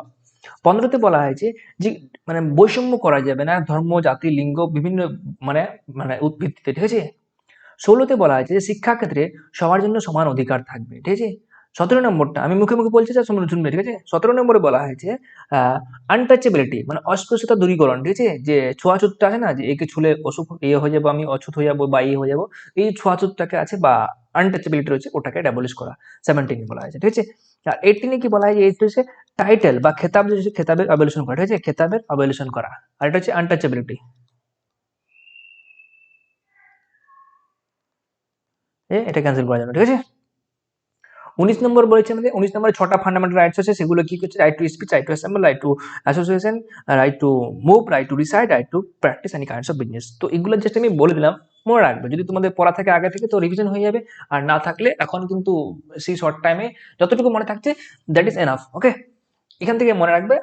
15তে বলা হয়েছে যে মানে বৈষম্য করা যাবে না ধর্ম, জাতি, লিঙ্গ, বিভিন্ন মানে মানে ভিত্তিতে, ঠিক আছে। 16তে বলা হয়েছে যে শিক্ষা ক্ষেত্রে সবার জন্য সমান অধিকার থাকবে, ঠিক আছে। 17 নম্বরটা আমি মুখে মুখে বলছি, শুনবে, ঠিক আছে। 17 নম্বরে বলা হয়েছে আনটাচেবিলিটি, মানে অস্পৃশ্যতা দূরীকরণ, ঠিক আছে। যে ছোঁয়াছুতটা আছে না, যে একে ছুলে অসুখ হয়ে যাবো, আমি অছুত হয়ে যাবো বা হয়ে যাবো, এই ছোঁয়াছুতটাকে আছে বা আনটাচেবিলিটি রয়েছে, ওটাকে ড্যাবলিশ করা 17 বলা হয়েছে, ঠিক আছে। আর 18 কি বলা হয়েছে, এইটা হচ্ছে টাইটেল বা খেতাব, যে খেতাবের অ্যাবলিশন করা, ঠিক আছে, খেতাবের অ্যাবলিশন করা। আর এটা হচ্ছে আনটাচেবিলিটি, এটা ক্যান্সেল করা যাবে, ঠিক আছে। 19 নম্বর বলেছে আমাদের, 19 নম্বরে 6টা ফান্ডামেন্টাল রাইটস আছে, সেগুলো কি হচ্ছে, right to speech, right to assemble, right to association, right to move, right to reside, right to practice any kinds of business. তো এগুলো জাস্ট আমি বলে দিলাম, মনে রাখবে। যদি তোমাদের পড়া থাকে আগে থেকে, তো রিভিশন হয়ে যাবে। আর না থাকলে এখন কিন্তু সেই শর্ট টাইমে যতটুকু মনে থাকছে, দ্যাট ইজ এনাফ। ওকে, এখান থেকে মনে রাখবে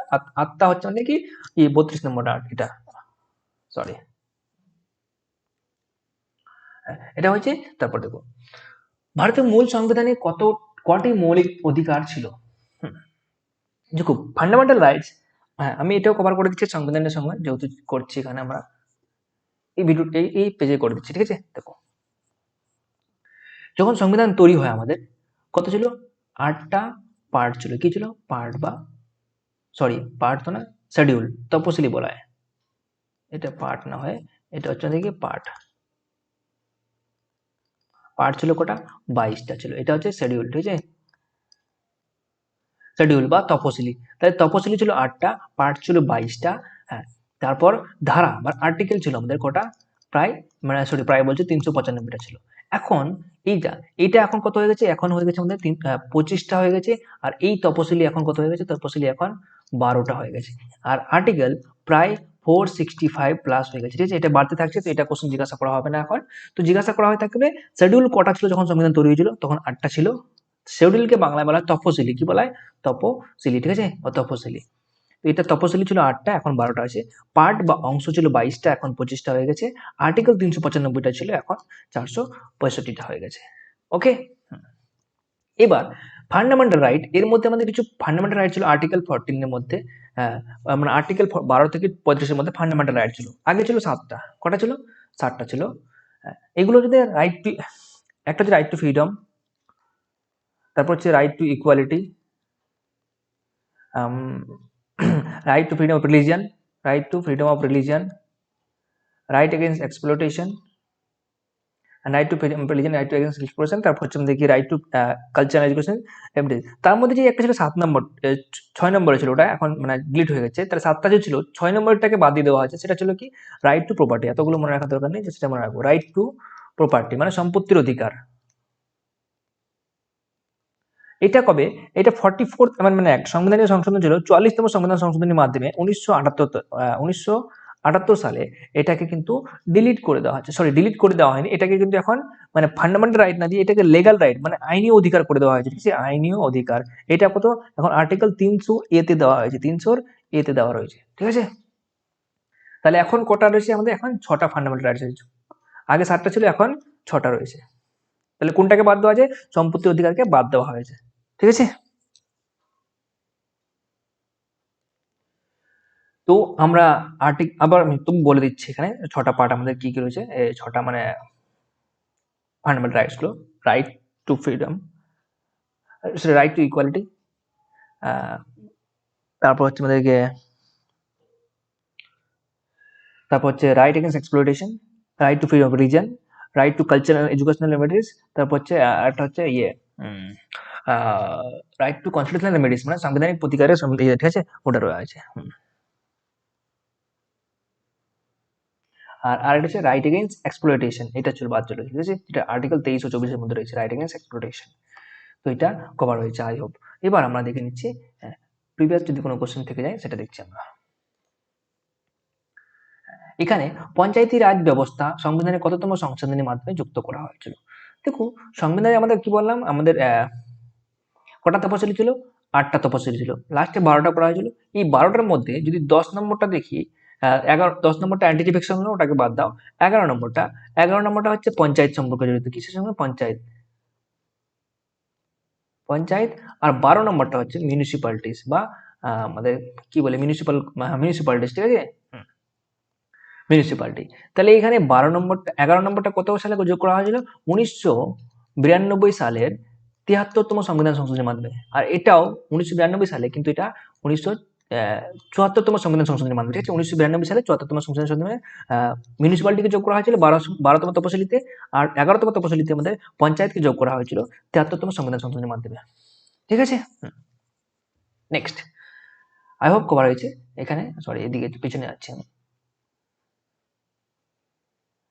আত্মা হচ্ছে মানে কি, এই 32 নম্বরটা, এটা সরি, এটা হচ্ছে। তারপর দেখো, ভারতের মূল সংবিধানে কটি মৌলিক অধিকার ছিল? দেখো, ফান্ডামেন্টাল রাইটস, হ্যাঁ আমি এটাও কভার করে দিচ্ছি সংবিধানের সঙ্গে, যেহেতু করছি এখানে আমরা এই ভিডিও, এই পেজে করে দিচ্ছি, ঠিক আছে। দেখো, যখন সংবিধান তৈরি হয় আমাদের, কত ছিল, 8টা পার্ট ছিল। কি ছিল, পার্ট বা সরি পার্ট তো না, শিডিউল, তপশিলি বলা হয়। এটা পার্ট না হয়, এটা হচ্ছে দেখি পার্ট। পার্ট ছিল কটা, 22টা ছিল। এটা হচ্ছে শিডিউল, ঠিক আছে, শিডিউল বা তপশিলি। তাহলে তপশিলি ছিল 8টা, পার্ট ছিল 22টা। হ্যাঁ, তারপর ধারা বা আর্টিকেল ছিল আমাদের কটা, প্রায়, মানে সরি প্রায় বলছে 395টা ছিল। এখন এইটা এখন কত হয়ে গেছে, এখন হয়ে গেছে আমাদের 25টা হয়ে গেছে। আর এই তপশিলি এখন কত হয়ে গেছে, তপশিলি এখন 12টা হয়ে গেছে। আর আর্টিকেল প্রায় 465 প্লাস হয়ে গেছে, ঠিক আছে। এটা বাড়তে থাকছে, তো এটা কোশ্চেন জিজ্ঞাসা করা হবে না এখন। তো জিজ্ঞাসা করা হয়ে থাকবে শিডিউল কটা ছিল যখন সংবিধান তৈরি হয়েছিল, তখন 8টা ছিল। শিডিউলকে বাংলায় বলা হয় তপশিলি, কি বলা হয়, তপশিলি, ঠিক আছে, ও তপশিলি। তো এটা তপশিলি ছিল 8টা, এখন 12টা আছে। পার্ট বা অংশ ছিল 22টা, এখন 25টা হয়ে গেছে। আর্টিকেল 395টা ছিল, এখন 465টা হয়ে গেছে। ওকে, এবার ফান্ডামেন্টাল রাইট, এর মধ্যে আমাদের কিছু ফান্ডামেন্টাল রাইট ছিল আর্টিকেল 14 এর মধ্যে। হ্যাঁ, মানে আর্টিকেল 12 থেকে 35-এর মধ্যে ফান্ডামেন্টাল রাইট ছিল। আগে ছিল 7টা, কটা ছিল, 7টা ছিল। এগুলো যদি রাইট টু, একটা হচ্ছে রাইট টু ফ্রিডম, তারপর হচ্ছে right to equality, right to freedom of religion, right to freedom of religion, right against exploitation, and right to freedom of religion, right to against exploitation। তারপর হচ্ছে দেখি right two culture education, everything. তার মধ্যে যে একটা ছিল 7 নম্বর, 6 নম্বরে ছিল, ওটা এখন মানে ডিলিট হয়ে গেছে। তাহলে 7টা যে ছিল, 6 নম্বরটাকে বাদ দিয়ে দেওয়া হয়েছে, সেটা ছিল কি, রাইট টু প্রপার্টি। এতগুলো মনে রাখার দরকার নেই, সেটা মনে রাখবো, রাইট টু প্রপার্টি মানে সম্পত্তির অধিকার। এটা কবে, এটা 44th অ্যামেন্ডমেন্ট অ্যাক্ট, সংবিধানের সংশোধন ছিল 44তম সংবিধান সংশোধনের মাধ্যমে 1978 সালে এটাকে কিন্তু ডিলিট করে দেওয়া হচ্ছে। সরি, ডিলিট করে দেওয়া হয়নি, এটাকে কিন্তু এখন মানে ফান্ডামেন্টাল রাইট না দিয়ে এটাকে লিগ্যাল রাইট মানে আইনি অধিকার করে দেওয়া হয়েছে, ঠিক আছে, আইনি অধিকার। এটা কত, এখন আর্টিকেল 300A তে দেওয়া হয়েছে, 300A তে দেওয়া রয়েছে, ঠিক আছে। তাহলে এখন কটা রয়েছে আমাদের, এখন 6টা ফান্ডামেন্টাল রাইটস রয়েছে। আগে 7টা ছিল, এখন 6টা রয়েছে। তাহলে কোনটাকে বাদ দেওয়া যায়, সম্পত্তির অধিকারকে বাদ দেওয়া হয়েছে, ঠিক আছে। তো আমরা আবার আমি তুমি বলে দিচ্ছি এখানে 6টা পার্ট আমাদের কি কি রয়েছে, 6টা মানে ফান্ডামেন্টাল রাইটস গুলো, right two freedom, right to equality, তারপর হচ্ছে আমাদেরকে right against exploitation, right two freedom of reason, right two cultural educational liberties, তারপর হচ্ছে একটা হচ্ছে রাইট টু কনস্টিটিউশনাল রেমেডিস, মানে সাংবিধানিক প্রতিকারের ঠিক আছে, ওটা রয়েছে। আর আরেকটা হচ্ছে রাইট এগেইনস্ট এক্সপ্লয়টেশন, এটা চলে বাদ চলে, ঠিক আছে, এটা আর্টিকেল 23 ও 24 এর মধ্যে রয়েছে, রাইট এগেইনস্ট এক্সপ্লয়টেশন। তো এটা কভার হয়েছে আই হোপ। এবার আমরা দেখে নিচ্ছি প্রিভিয়াস যদি কোনো কোশ্চেন থেকে যায় সেটা দেখছি আমরা। এখানে পঞ্চায়েতি রাজ ব্যবস্থা সংবিধানের কততম সংশোধনীর মাধ্যমে যুক্ত করা হয়েছিল? দেখো সংবিধানে আমাদের কি বললাম, আমাদের কটা তপশিলি ছিল? 8টা তপশিলি ছিল, লাস্টে 12টা করা হয়েছিল। এই 12টার মধ্যে যদি 10 নম্বরটা দেখি, 10 নম্বরটা অ্যান্টি ডিফেকশন, ওটাকে বাদ দাও। 11 নম্বরটা হচ্ছে পঞ্চায়েত সম্পর্কে জড়িত, কিসের সঙ্গে? পঞ্চায়েত। আর 12 নম্বরটা হচ্ছে মিউনিসিপ্যালিটিস বা আমাদের কি বলে মিউনিসিপ্যালিটিস, ঠিক আছে, মিউনিসিপ্যালিটি। তাহলে এখানে 12 নম্বরটা 11 নম্বরটা কত সালে যোগ করা হয়েছিল? 1992 সালের 73তম সংবিধান সংশোধনের মাধ্যমে। আর এটাও 1992 সালে, কিন্তু এটা 1974তম সংবিধান সংশোধনের মাধ্যমে, ঠিক আছে। 1992 সালে 74তম সংবিধান সংশোধনে মিউনিসিপ্যালিটিকে যোগ করা হয়েছিল 12তম তপশিলিতে, আর 11তম তপশিলিতে আমাদের পঞ্চায়েতকে যোগ করা হয়েছিল 73তম সংবিধান সংশোধনের মাধ্যমে, ঠিক আছে। নেক্সট, আই হোপ কভার হয়েছে। এখানে সরি, এদিকে পিছনে যাচ্ছি আমি।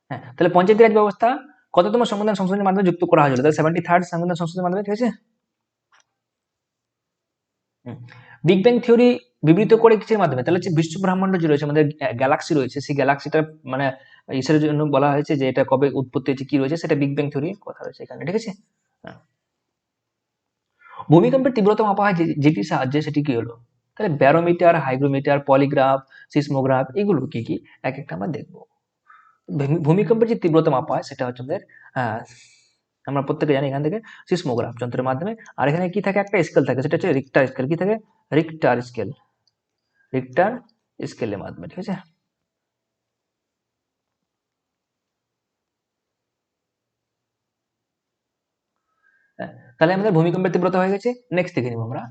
হ্যাঁ, তাহলে পঞ্চায়েত রাজ ব্যবস্থা কততম সংবিধান সংশোধনের মাধ্যমে যুক্ত করা হয়েছিল? তাহলে 73rd সংবিধান সংশোধনের মাধ্যমে, ঠিক আছে। বিগ ব্যাং থিওরি বিবৃত করে কিসের মাধ্যমে? তাহলে হচ্ছে বিশ্ব ব্রহ্মাণ্ড যে রয়েছে, আমাদের গ্যালাক্সি রয়েছে, সেই গ্যালাক্সিটার মানে ইসের জন্য বলা হয়েছে যে এটা কবে উৎপত্তি হয়েছে, কি রয়েছে, সেটা বিগ ব্যাং থিওরি কথা রয়েছে এখানে, ঠিক আছে। ভূমিকম্পের তীব্রতা মাপা হয় যেটির সাহায্যে, সেটি কি হলো? তাহলে ব্যারোমিটার, হাইগ্রোমিটার, পলিগ্রাফ, সিসমোগ্রাফ, এগুলো কি কি এক একটা আমরা দেখবো। ভূমিকম্পের যে তীব্রতা মাপা হয় সেটা হচ্ছে আমাদের আমরা প্রত্যেকে জানি এখান থেকে সিসমোগ্রাফ যন্ত্রের মাধ্যমে। আর এখানে কি থাকে? একটা স্কেল থাকে, সেটা হচ্ছে রিক্টার স্কেল। কি থাকে? রিক্টার স্কেল, রিক্টার স্কেলের মাধ্যমে, ঠিক আছে। তাহলে আমাদের ভূমিকম্পের তীব্রতা হয়ে গেছে। নেক্সট দেখে নিব আমরা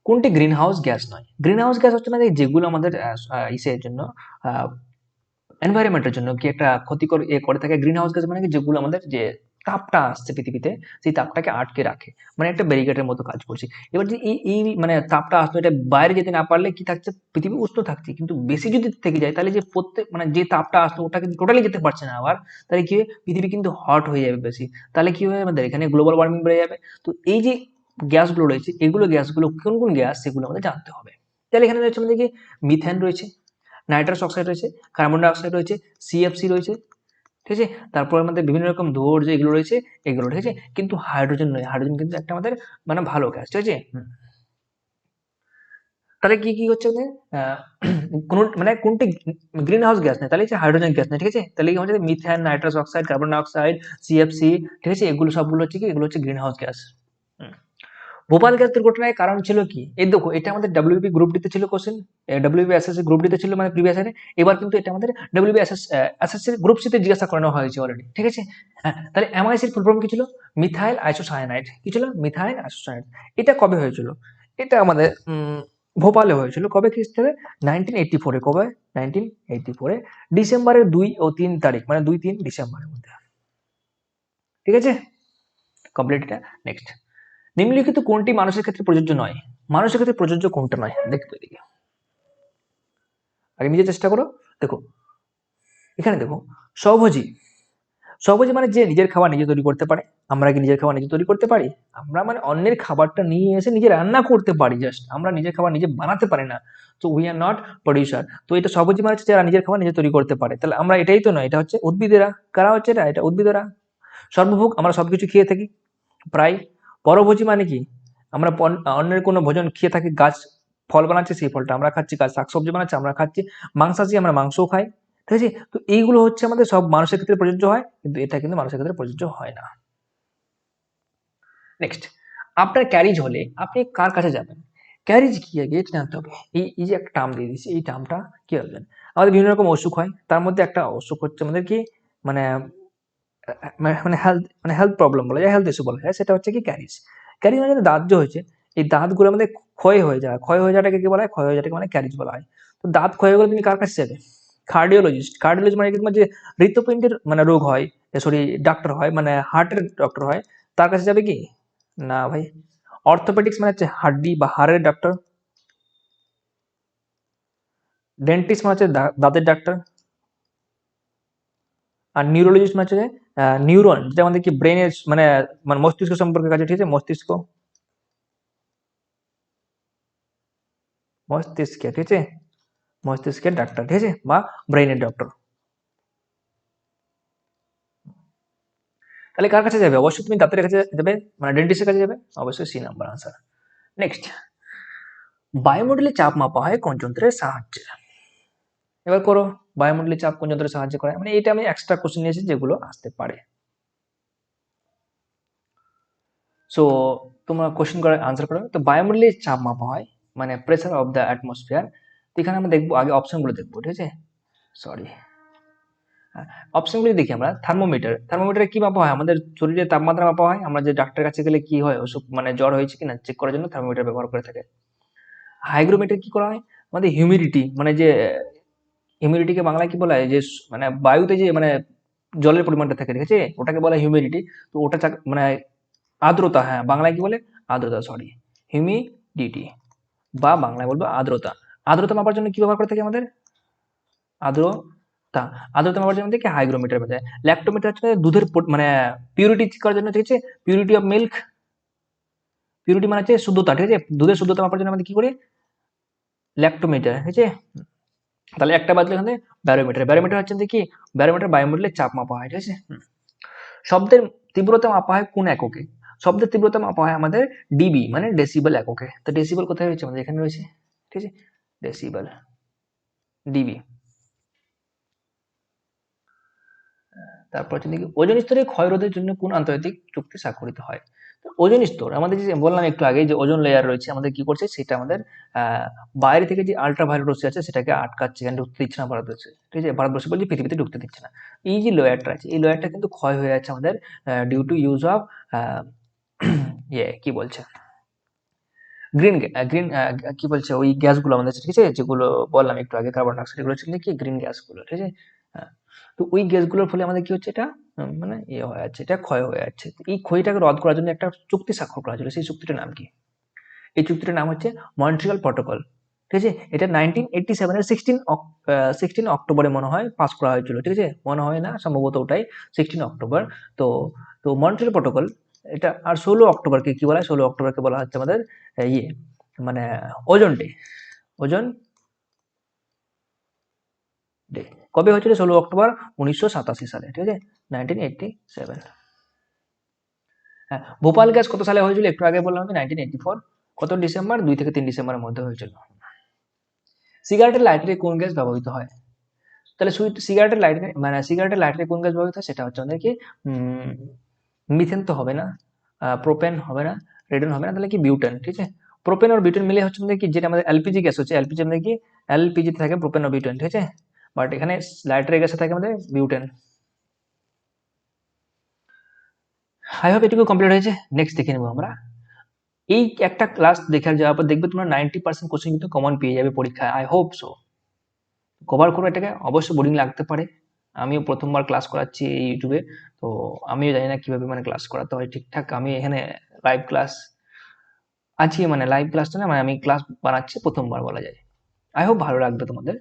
কোনটি গ্রিন হাউস গ্যাস নয়। গ্রিন হাউস গ্যাস হচ্ছে না যেগুলো আমাদের ইসের জন্য এনভায়রনমেন্টের জন্য কি একটা ক্ষতিকর করে থাকে। গ্রিন হাউস গ্যাস মানে কি? যেগুলো আমাদের যে তাপটা আসছে পৃথিবীতে, সেই তাপটাকে আটকে রাখে, মানে একটা ব্যারিকেডের মতো কাজ করছে। এবার যে এই মানে তাপটা আসতো, এটা বাইরে যেতে না পারলে কি থাকছে? পৃথিবী উষ্ণ থাকছে, কিন্তু বেশি যদি থেকে যায় তাহলে যে প্রত্যেক মানে যে তাপটা আসতো ওটা কিন্তু টোটালি যেতে পারছে না আবার, তাহলে কি হয়? পৃথিবী কিন্তু হট হয়ে যাবে বেশি। তাহলে কি হয়? আমাদের এখানে গ্লোবাল ওয়ার্মিং বেড়ে যাবে। তো এই যে গ্যাসগুলো রয়েছে, এগুলো গ্যাসগুলো কোন কোন গ্যাস, সেগুলো আমাদের জানতে হবে। তাহলে এখানে রয়েছে আমাদের কি মিথেন রয়েছে, নাইট্রাস অক্সাইড রয়েছে, কার্বন ডাইঅক্সাইড রয়েছে, সিএফসি রয়েছে, ঠিক আছে। তারপর আমাদের বিভিন্ন রকম ধোঁয়ার যে এগুলো রয়েছে, এগুলো, ঠিক আছে। কিন্তু হাইড্রোজেন নয়, হাইড্রোজেন কিন্তু একটা আমাদের মানে ভালো গ্যাস, ঠিক আছে। তাহলে কি কি হচ্ছে আমাদের কোন মানে কোনটি গ্রিন হাউস গ্যাস নেই, তাহলে হচ্ছে হাইড্রোজেন গ্যাস নেই, ঠিক আছে। তাহলে কি হচ্ছে methane, nitrous oxide, carbon dioxide, CFC, ঠিক আছে, এগুলো সবগুলো হচ্ছে কি? এগুলো হচ্ছে green house gas. Bhopal gas দুর্ঘটনার কারণ ছিল কি? এই দেখো, এটা আমাদের ডাব্লিউবি গ্রুপ ডিতে ছিল কোশ্চেন, ডাব্লিউবি এসএসসি গ্রুপ ডিতে ছিল মানে প্রিভিয়াস ইয়ারে। এবার কিন্তু এটা আমাদের ডাব্লিউবি এসএসসি গ্রুপ সিতে জিজ্ঞাসা করানো হয়েছে অলরেডি, ঠিক আছে। হ্যাঁ, তাহলে এমআইসির ফুল ফর্ম কি ছিল? Methyl isocyanide. কি ছিল? Methyl isocyanide. এটা কবে হয়েছিল? এটা আমাদের ভোপালে হয়েছিল। কবে? খ্রিস্টাব্দে 1984-এ। কবে? 1984-এ ডিসেম্বরের 2 ও 3 তারিখ, মানে 2-3 ডিসেম্বরের মধ্যে, ঠিক আছে। কমপ্লিট এটা। নেক্সট, নিম্নলিখিত কোনটি মানুষের ক্ষেত্রে প্রযোজ্য নয়? মানুষের ক্ষেত্রে প্রযোজ্য কোনটা নয়? দেখো এদিকে, আগে নিজে চেষ্টা করো। দেখো এখানে দেখো, স্বভোজী। স্বভোজী মানে যে নিজের খাবার নিজে তৈরি করতে পারে। আমরা কি নিজের খাবার নিজে তৈরি করতে পারি? আমরা মানে অন্যের খাবারটা নিয়ে এসে নিজে রান্না করতে পারি, জাস্ট আমরা নিজের খাবার নিজে বানাতে পারি না। তো উই আর নট প্রডিউসার। তো এটা স্বভোজী মানে হচ্ছে যারা নিজের খাবার নিজে তৈরি করতে পারে। তাহলে আমরা এটাই তো নয়, এটা হচ্ছে উদ্ভিদেরা। কারা হচ্ছে এটা? এটা উদ্ভিদেরা। সর্বভোগ, আমরা সবকিছু খেয়ে থাকি প্রায়। পরভোজী মানে কি? আমরা অন্যের কোনো ভোজন খেয়ে থাকি, গাছ ফল বানাচ্ছে সেই ফলটা আমরা খাচ্ছি, গাছ শাকসবজি বানাচ্ছে আমরা খাচ্ছি, মাংসাশী আমরা মাংসও খাই, ঠিক আছে। তো এইগুলো হচ্ছে আমাদের সব মানুষের ক্ষেত্রে প্রযোজ্য হয়, কিন্তু এটা কিন্তু মানুষের ক্ষেত্রে প্রযোজ্য হয় না। নেক্সট, আপনার ক্যারিজ হলে আপনি কার কাছে যাবেন? ক্যারিজ কি আগে এটা জানতে হবে। এই যে একটা টার্ম দিয়ে দিচ্ছি, এই টার্মটা কি হবে? আমাদের বিভিন্ন রকম অসুখ হয়, তার মধ্যে একটা অসুখ হচ্ছে আমাদের কি মানে হেলথ প্রবলেম বলা যায়, হেলথ ইস্যু বলা যায়, সেটা হচ্ছে কি ক্যারিজ। ক্যারিজ মানে দাঁত যে হয়েছে, এই দাঁতগুলো আমাদের ক্ষয় হয়ে যায়, ক্ষয় হয়ে যাওয়াটাকে কি বলা হয়, ক্ষয় হয়ে যাওয়াটাকে মানে ক্যারিজ বলা হয়। তো দাঁত ক্ষয় হয়ে গেলে তুমি কার কাছে যাবে, কার্ডিওলজিস্ট। কার্ডিওলজিস্ট মানে কি তোমার যে হৃৎপিণ্ডের মানে রোগ হয়, সরি ডাক্তার হয়, মানে হার্টের ডক্টর হয়, তার কাছে যাবে কি, না ভাই। অর্থোপেডিক্স মানে হচ্ছে হাড্ডি বা হাড়ের ডাক্তার। ডেন্টিস্ট মানে হচ্ছে দাঁতের ডাক্তার। আর নিউরোলজিস্ট মানে হচ্ছে নিউরন, যেটা আমাদের কি ব্রেনের মানে মানে মস্তিষ্ক সম্পর্কে কাছে, ঠিক আছে, মস্তিষ্ক, মস্তিষ্কে, ঠিক আছে, মস্তিষ্কের ডাক্তার, ঠিক আছে, বা ব্রেনের ডক্টর। তাহলে কার কাছে যাবে, অবশ্যই তুমি দাঁতের কাছে যাবে, মানে ডেন্টিস্টের কাছে যাবে, অবশ্যই সি নাম্বার আনসার। নেক্সট, বায়ুমণ্ডলে চাপ মাপা হয় কোন যন্ত্রের সাহায্যে। এবার করো, বায়ুমণ্ডলে চাপ কোন যন্ত্রের সাহায্যে করে, মানে এটা আমি এক্সট্রা কোশ্চেন নিয়েছি যেগুলো আসতে পারে। সো তোমরা কোশ্চেন করে আনসার করো। তো বায়ুমণ্ডলে চাপ মাপা হয় মানে প্রেসার অফ দ্য অ্যাটমসফিয়ার। তো এখানে আমরা দেখবো, আগে অপশনগুলো দেখবো, ঠিক আছে, সরি, অপশনগুলো দেখি আমরা। থার্মোমিটার, থার্মোমিটারে কি মাপা হয়, আমাদের শরীরের তাপমাত্রা মাপা হয়। আমরা যে ডাক্তারের কাছে গেলে কি হয়, অসুখ মানে জ্বর হয়েছে কিনা চেক করার জন্য থার্মোমিটার ব্যবহার করে থাকে। হাইগ্রোমিটার কি করা হয়, আমাদের হিউমিডিটি মানে যে হিউমিডিটিকে বাংলায় কি বলা হয়, যে মানে বায়ুতে যে মানে জলের পরিমাণটা থাকে, ঠিক আছে, ওটাকে বলা হয় হিউমিডিটি। তো ওটা মানে আর্দ্রতা, হ্যাঁ বাংলায় কি বলে, আর্দ্রতা, সরি, হিউমিডিটি, বা বাংলায় বলবো আর্দ্রতা। আর্দ্রতা মাপার জন্য কি ব্যবহার করে থাকি আমাদের, আর্দ্রতা। আর্দ্রতা মাপার জন্য দেখি হাইগ্রোমিটার বাজায়। ল্যাক্টোমিটার হচ্ছে দুধের মানে পিউরিটি চেক করার জন্য, ঠিক আছে, পিউরিটি অফ মিল্ক, পিউরিটি মানে হচ্ছে শুদ্ধতা, ঠিক আছে, দুধের শুদ্ধতা মাপার জন্য আমাদের কি করি, ল্যাক্টোমিটার, ঠিক আছে। তাহলে একটা বাদলে এখানে ব্যারোমিটার, ব্যারোমিটার হচ্ছে কি, ব্যারোমিটার বায়ুমণ্ডলের চাপ মাপা হয়, ঠিক আছে। শব্দের তীব্রতা মাপা হয় কোন এককে, শব্দের তীব্রতা মাপা হয় আমাদের ডিবি মানে ডেসিবেল এককে। তো ডেসিবেল কোথায় রয়েছে, আমাদের এখানে রয়েছে, ঠিক আছে, ডেসিবেল, ডিবি। তারপর হচ্ছে দেখি ওজোন স্তরের ক্ষয় রোধের জন্য কোন আন্তর্জাতিক চুক্তি স্বাক্ষরিত হয়। তো ওজোন স্তর আমাদের যে বললাম একটু আগে, যে ওজোন লেয়ার রয়েছে আমাদের কি করছে, সেটা আমাদের বাইরে থেকে যে আল্ট্রাভায়োলেট রশ্মি আছে সেটাকে আটকাচ্ছে, এখানে ঢুকতে দিচ্ছে না ভারতবর্ষে, ঠিক আছে, ভারতবর্ষে বলছি পৃথিবীতে ঢুকতে দিচ্ছে না। এই যে লেয়ারটা আছে, এই লেয়ারটা কিন্তু ক্ষয় হয়ে যাচ্ছে আমাদের ডিউ টু ইউজ অফ ইয়ে কি বলছে, গ্রিন গ্রিন কি বলছে, ওই গ্যাসগুলো আমাদের, ঠিক আছে, যেগুলো বললাম একটু আগে, কার্বন ডাইঅক্সাইড, এগুলো হচ্ছে কি গ্রিন গ্যাসগুলো, ঠিক আছে। হ্যাঁ, তো ওই গ্যাসগুলোর ফলে আমাদের কি হচ্ছে, এটা মানে ইয়ে হয়ে যাচ্ছে, এটা ক্ষয় হয়ে যাচ্ছে। তো এই ক্ষয়টাকে রদ করার জন্য একটা চুক্তি স্বাক্ষর করা হয়েছিল, সেই চুক্তিটার নাম কি, এই চুক্তিটার নাম হচ্ছে মন্ট্রিয়াল প্রটোকল, ঠিক আছে। এটা 1987 এর 16 অক্টোবরে মনে হয় পাস করা হয়েছিল, ঠিক আছে, মনে হয় না, সম্ভবত ওটাই 16 অক্টোবর। তো তো মন্ট্রিয়াল প্রটোকল এটা। আর 16 অক্টোবরকে কি বলা হয়, 16 অক্টোবরকে বলা হচ্ছে আমাদের ইয়ে মানে ওজন ডে, ওজন ডে। কবে হয়েছিল, 16 অক্টোবর 1987 সালে, ঠিক আছে, 1987। হ্যাঁ, ভোপাল গ্যাস কত সালে হয়েছিল, একটু আগে বললাম আমি, 1984। কত ডিসেম্বর, 2 থেকে 3 ডিসেম্বরের মধ্যে হয়েছিল। সিগারেটের লাইটারে কোন গ্যাস ব্যবহৃত হয়, তাহলে সিগারেটের লাইটারে মানে সিগারেটের লাইটারে কোন গ্যাস ব্যবহৃত হয়, সেটা হচ্ছে আমাদের কি মিথেন তো হবে না, প্রোপেন হবে না, রেডন হবে না, তাহলে কি বিউটেন, ঠিক আছে। প্রোপেন আর বিউটেন মিলে হচ্ছে আমাদের কি, যেটা আমাদের এলপিজি গ্যাস হচ্ছে, এলপিজি আমাদের কি, এলপিজি থাকে প্রোপেন আর বিউটেন, ঠিক আছে, বাট এখানে লাইটারের গ্যাসে থাকে আমাদের বিউটেন। আই হোপ এটুকু কমপ্লিট হয়েছে। নেক্সট দেখে নেবো আমরা। এই একটা ক্লাস দেখে যাওয়ার পর দেখবে তোমরা 90% কোশ্চেন কিন্তু কমন পেয়ে যাবে পরীক্ষায়, আই হোপ সো। কভার করো এটাকে, অবশ্য বোরিং লাগতে পারে, আমিও প্রথমবার ক্লাস করাচ্ছি এই ইউটিউবে, তো আমিও জানি না কিভাবে মানে ক্লাস করাতে হয় ঠিকঠাক। আমি এখানে লাইভ ক্লাস আজকে মানে লাইভ ক্লাসটা না, মানে আমি ক্লাস বানাচ্ছি প্রথমবার বলা যায়। আই হোপ ভালো লাগবে তোমাদের,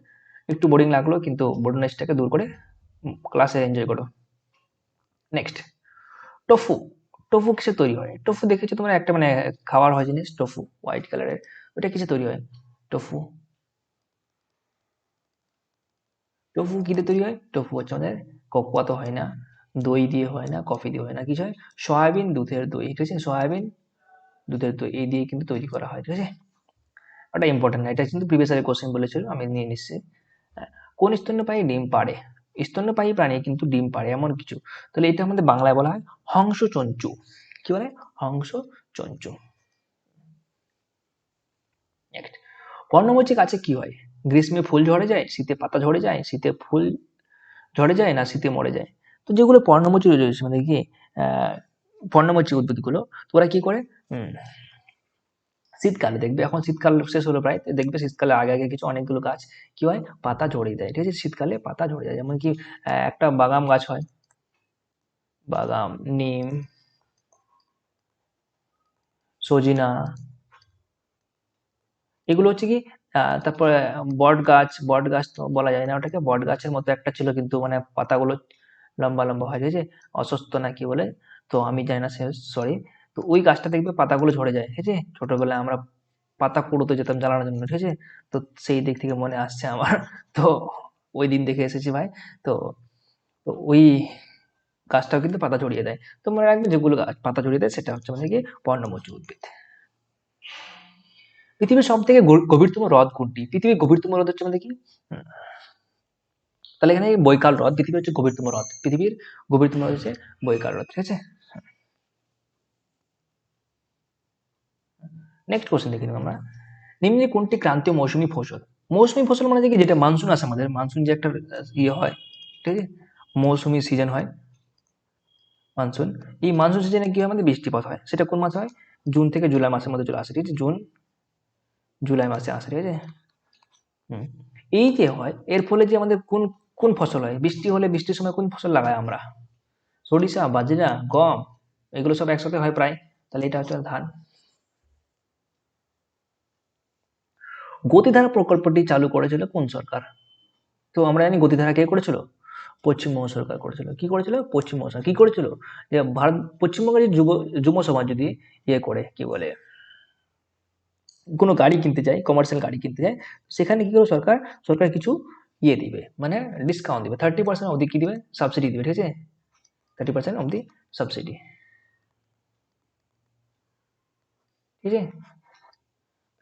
একটু বোরিং লাগলো কিন্তু বোরিংনেসটাকে দূর করে ক্লাসে এনজয় করো। Next, tofu. টোফু কিসে তৈরি হয়, টোফু দেখেছো তোমরা, একটা মানে খাবার হয় জিনিস টোফু, হোয়াইট কালারের, ওটা কিসে তৈরি হয়, টোফু, টোফু কিতে তৈরি হয়, টোফু হচ্ছে আমাদের কোকোয়া তো হয় না, দই দিয়ে হয় না, কফি দিয়ে হয় না, কিছু হয় সয়াবিন দুধের দই, ঠিক আছে, সয়াবিন দুধের দই এই দিয়ে কিন্তু তৈরি করা হয়, ঠিক আছে। ওটা ইম্পর্টেন্ট না, এটা কিন্তু প্রিভিয়াস ইয়ারের কোশ্চেন বলেছিল, আমি নিয়ে নিচ্ছি। কোন স্তন্যপায়ী ডিম পাড়ে, স্তন্যপায়ী প্রাণী কিন্তু ডিম পাড়ে এমন কিছু, তাহলে এটা আমাদের বাংলায় বলা হয় হংসচঞ্চু, কি বলে, হংসচঞ্চু। নেক্সট, পর্ণমোচী গাছে কি হয়, গ্রীষ্মে ফুল ঝরে যায়, শীতে পাতা ঝরে যায়, শীতে ফুল ঝরে যায়, না শীতে মরে যায়। তো যেগুলো পর্ণমোচী রয়েছে মানে কি, পর্ণমোচী উদ্ভিদগুলো, তো ওরা কি করে, শীতকালে দেখবে, এখন শীতকাল শেষ হলো প্রায়, তো দেখবে শীতকালে আগে আগে কিছু অনেকগুলো গাছ কি হয়, পাতা ঝরিয়ে দেয়, ঠিক আছে, শীতকালে পাতা ঝরে যায়, যেমন কি একটা বাগাম গাছ হয়, বাদাম, নিম, সজিনা, এগুলো হচ্ছে কি তারপরে বট গাছ, বট গাছ তো বলা যায় না ওটাকে, বট গাছের মতো একটা ছিল কিন্তু মানে পাতাগুলো লম্বা লম্বা হয়, ঠিক আছে, অসুস্থ না কি বলে, তো আমি জানি না, সরি। তো ওই গাছটা দেখবে পাতাগুলো ঝরে যায়, ঠিক আছে, ছোটবেলায় আমরা পাতা কুড়োতে যেতাম জ্বালানোর জন্য, ঠিক আছে, তো সেই দিক থেকে মনে আসছে আমার। তো ওই দিন দেখে এসেছি ভাই। তো তো ওই গাছটাও কিন্তু পাতা ঝরিয়ে দেয়। তো মনে রাখবে যেগুলো গাছ পাতা ঝরিয়ে দেয় সেটা হচ্ছে মানে কি পর্ণমোচী উদ্ভিদ। পৃথিবীর সব থেকে গভীরতম হ্রদ কোনটি? পৃথিবীর গভীরতম হ্রদ হচ্ছে আমাদের কি, তাহলে এখানে বৈকাল হ্রদ পৃথিবীর হচ্ছে গভীরতম হ্রদ, পৃথিবীর গভীরতম হ্রদ হচ্ছে বৈকাল হ্রদ, ঠিক আছে। নেক্সট কোশ্চেন দেখে নেব আমরা, নিম্নে কোনটি ক্রান্তীয় মৌসুমী ফসল? মৌসুমী ফসল মানে কি, যেটা মানসুন আসে আমাদের, মানসুন যে একটা ইয়ে হয়, ঠিক আছে, মৌসুমী সিজন হয় মানসুন, এই মানসুন সিজনে কি হয়, আমাদের বৃষ্টিপাত হয়, সেটা কোন মাসে হয়, জুন থেকে জুলাই মাসের মধ্যে চলে আসে, ঠিক আছে, জুন জুলাই মাসে আসে, ঠিক আছে। হুম। এই যে হয় এর ফলে যে আমাদের কোন কোন ফসল হয়, বৃষ্টি হলে বৃষ্টির সময় কোন ফসল লাগাই আমরা, সরিষা, বাজরা, গম, এগুলো সব একসাথে হয় প্রায়, তাহলে এটা হচ্ছে ধান। গতিধারা প্রকল্পটি চালু করেছিল কোন সরকার? তো আমরা জানি গতিধারা কে করেছিল, পশ্চিমবঙ্গ সরকার করেছিল। কি করেছিল, পশ্চিমবঙ্গ সরকার কি করেছিল, যে ভারত পশ্চিমবঙ্গের যুব যুব সমাজ যদি ইয়ে করে কি বলে কোনো গাড়ি কিনতে যায়, কমার্শিয়াল গাড়ি কিনতে যায়, সেখানে কি করে সরকার, সরকার কিছু ইয়ে দিবে, মানে ডিসকাউন্ট দিবে, 30% অবধি কি দিবে, সাবসিডি দিবে, ঠিক আছে, 30% অবধি সাবসিডি, ঠিক আছে।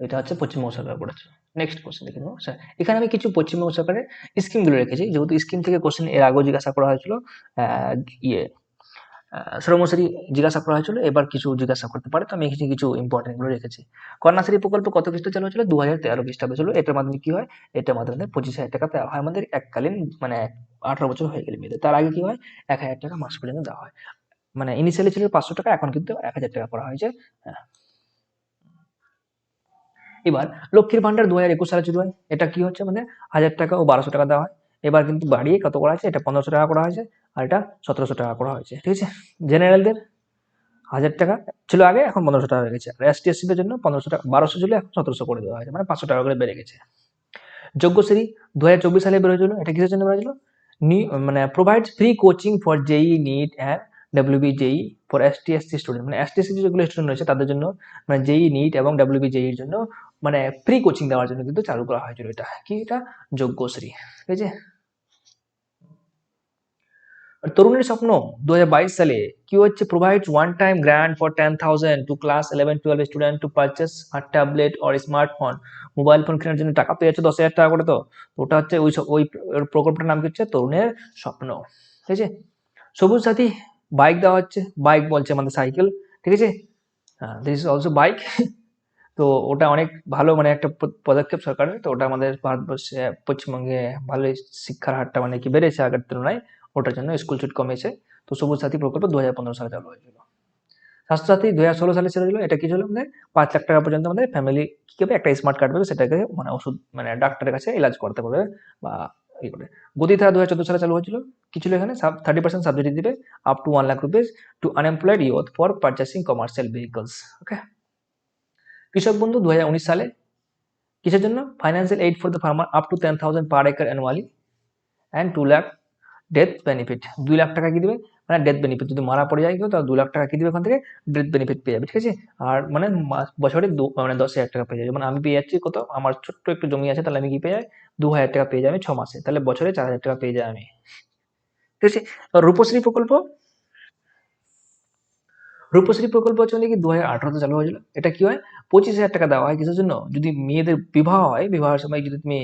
এটা হচ্ছে পশ্চিমবঙ্গ সরকার করেছে। নেক্সট কোশ্চেন দেখে নেবো স্যার, এখানে আমি কিছু পশ্চিমবঙ্গ সরকারের স্কিমগুলো রেখেছি, যেহেতু স্কিম থেকে কোশ্চেন এর আগেও জিজ্ঞাসা করা হয়েছিল, ইয়ে শ্রমশ্রী জিজ্ঞাসা করা হয়েছিল, এবার কিছু জিজ্ঞাসা করতে পারে, তো আমি এখানে কিছু ইম্পর্টেন্ট গুলো রেখেছি। কন্যাশ্রী প্রকল্প কত খ্রিস্টে চালু হয়েছিল, 2013 খ্রিস্টাব্দে ছিল, এটার মাধ্যমে কি হয়, এটার মাধ্যমে 25,000 টাকা দেওয়া হয় আমাদের এককালীন, মানে 18 বছর হয়ে গেলে মেয়েদের, তার আগে কি হয় 1,000 টাকা মাস পর্যন্ত দেওয়া হয়, মানে ইনিশিয়ালি ছিল 500 টাকা, এখন কিন্তু 1,000 টাকা করা হয়েছে। হ্যাঁ। এবার লক্ষ্মীর ভান্ডার 2021 সালে শুরু হয়, এটা কি হচ্ছে মানে 1,000 টাকা ও 1,200 টাকা দেওয়া হয়, এবার কিন্তু বাড়িয়ে কত করা হয়েছে, এটা 1,500 টাকা করা হয়েছে, আর এটা 1,700 টাকা করা হয়েছে, ঠিক আছে। জেনারেলদের 1,000 টাকা ছিল আগে, এখন 1,500 টাকা হয়ে গেছে, আর এসটি এসসিদের জন্য 1,500 টাকা, 1,200 ছিল, এখন 1,700 করে দেওয়া হয়েছে, মানে 500 টাকা করে বেড়ে গেছে। যোগ্যশ্রী 2024 সালে বেরোছিল, এটা কিসের জন্য বেরোছিল, মানে provides free coaching for JEE NEET and WB JEE for ST SC student, মানে এসটি এসসি যেগুলো স্টুডেন্ট রয়েছে তাদের জন্য, মানে জেই নিট এবং ডাব্লিউবি জেই এর জন্য মানে ফ্রি কোচিং দেওয়ার জন্য কিন্তু চালু করা হয়েছিল, এটা কি, এটা যোগ্যশ্রী, ঠিক আছে। আর তরুণের স্বপ্ন 2022 সালে কি হচ্ছে, provides one time grant for 10,000 to class 11-12 student to purchase a tablet or smartphone, mobile phone কেনার জন্য টাকা পেয়ে যাচ্ছে 10,000 টাকা করে, তো ওটা হচ্ছে ওই প্রকল্পটার নাম কি হচ্ছে, তরুণের স্বপ্ন, ঠিক আছে। সবুজ সাথী বাইক দেওয়া হচ্ছে, বাইক বলছে আমাদের সাইকেল, ঠিক আছে, দিস ইজ অলসো বাইক। তো ওটা অনেক ভালো, মানে একটা পদক্ষেপ সরকারের, তো ওটা আমাদের ভারতবর্ষে পশ্চিমবঙ্গে ভালোই শিক্ষার হারটা মানে কি বেড়েছে আগের তুলনায়, ওটার জন্য স্কুল ছুট কমেছে। তো সবুজ সাথী প্রকল্প 2015 সালে চালু হয়েছিল। স্বাস্থ্যসাথী 2016 সালে ছিল, এটা কি ছিল আমাদের 5 লাখ টাকা পর্যন্ত আমাদের ফ্যামিলি কি হবে, একটা স্মার্ট কার্ড পাবে, সেটাকে মানে ওষুধ মানে ডাক্তারের কাছে ইলাজ করতে পারবে, বা এই করে। গতিধারা 2014 সালে চালু হয়েছিল, কি ছিল এখানে 30% সাবসিডি দিবে up to 1 lakh rupees to unemployed youth for purchasing commercial vehicles, okay. কৃষক বন্ধু 2019 সালে কিসের জন্য, financial aid for the farmer up to 10,000 per acre annually and 2 lakh death benefit, 2 lakh টাকা কি দিবে, মানে ডেথ বেনিফিট, যদি মারা পড়ে যায় কেউ তাহলে 2 লাখ টাকা কি দিবে ওখান থেকে, ডেথ বেনিফিট পেয়ে যাবে, ঠিক আছে। আর মানে বছরে মানে 10,000 টাকা পেয়ে যাবে, মানে আমি পেয়ে যাচ্ছি কত, আমার ছোট্ট একটু জমি আছে, তাহলে আমি কি পেয়ে যাই, 2,000 টাকা পেয়ে যাবে 6 মাসে, তাহলে বছরে 4,000 টাকা পেয়ে যাই আমি, ঠিক আছে। রূপশ্রী প্রকল্প, রূপশ্রী প্রকল্প হচ্ছে মানে কি 2018-তে চালু হয়েছিল, এটা কি হয় 25,000 টাকা দেওয়া হয় কিসের জন্য, যদি মেয়েদের বিবাহ হয়, বিবাহের সময় যদি তুমি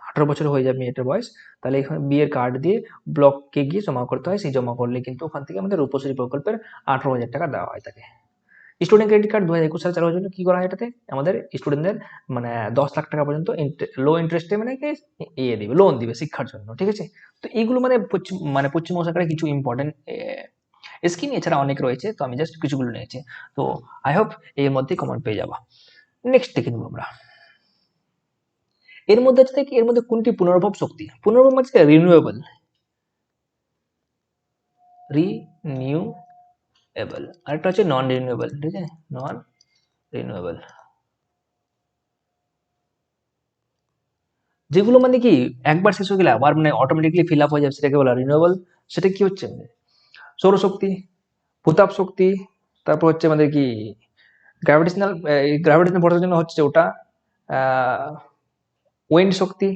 18 বছর হয়ে যায় মেয়েটার বয়স, তাহলে এখানে বিয়ের কার্ড দিয়ে ব্লককে গিয়ে জমা করতে হয়, সেই জমা করলে কিন্তু ওখান থেকে আমাদের রূপশ্রী প্রকল্পের 18,000 টাকা দেওয়া হয় তাকে। স্টুডেন্ট ক্রেডিট কার্ড 2021 সালে চালু হয়েছিল, কি করা হয় এটাতে, আমাদের স্টুডেন্টদের মানে 10 লাখ টাকা পর্যন্ত লো ইন্টারেস্টে মানে কি ইয়ে দিবে, লোন দিবে শিক্ষার জন্য, ঠিক আছে। তো এইগুলো মানে পশ্চিমবঙ্গ সরকারের কিছু ইম্পর্টেন্ট স্কিম, এছাড়া অনেক রয়েছে, তো আমি জাস্ট কিছুগুলো নিয়েছি। তো আই হোপ এর মধ্যে কমন পেয়ে যাবা। নেক্সট দেখে নেবো আমরা। এর মধ্যে থেকে এর মধ্যে কোনটি পুনর্ভব শক্তি? পুনর্ভব মানে রিনিউয়েবল, রিনিউয়েবল। আরেকটা হচ্ছে নন রিনিউয়েবল, ঠিক আছে, নন রিনিউয়েবল। যেগুলো মানে কি একবার শেষ হয়ে গেলে আবার মানে অটোমেটিকলি ফিল আপ হয়ে যাবে, সেটাকে বলা রিনিউয়েবল। সেটা কি হচ্ছে সৌরশক্তি, ভূতাপ শক্তি, তারপর হচ্ছে আমাদের কি গ্র্যাভিটেশনাল ফোর্সের জন্য হচ্ছে ওটা উইন্ড শক্তি,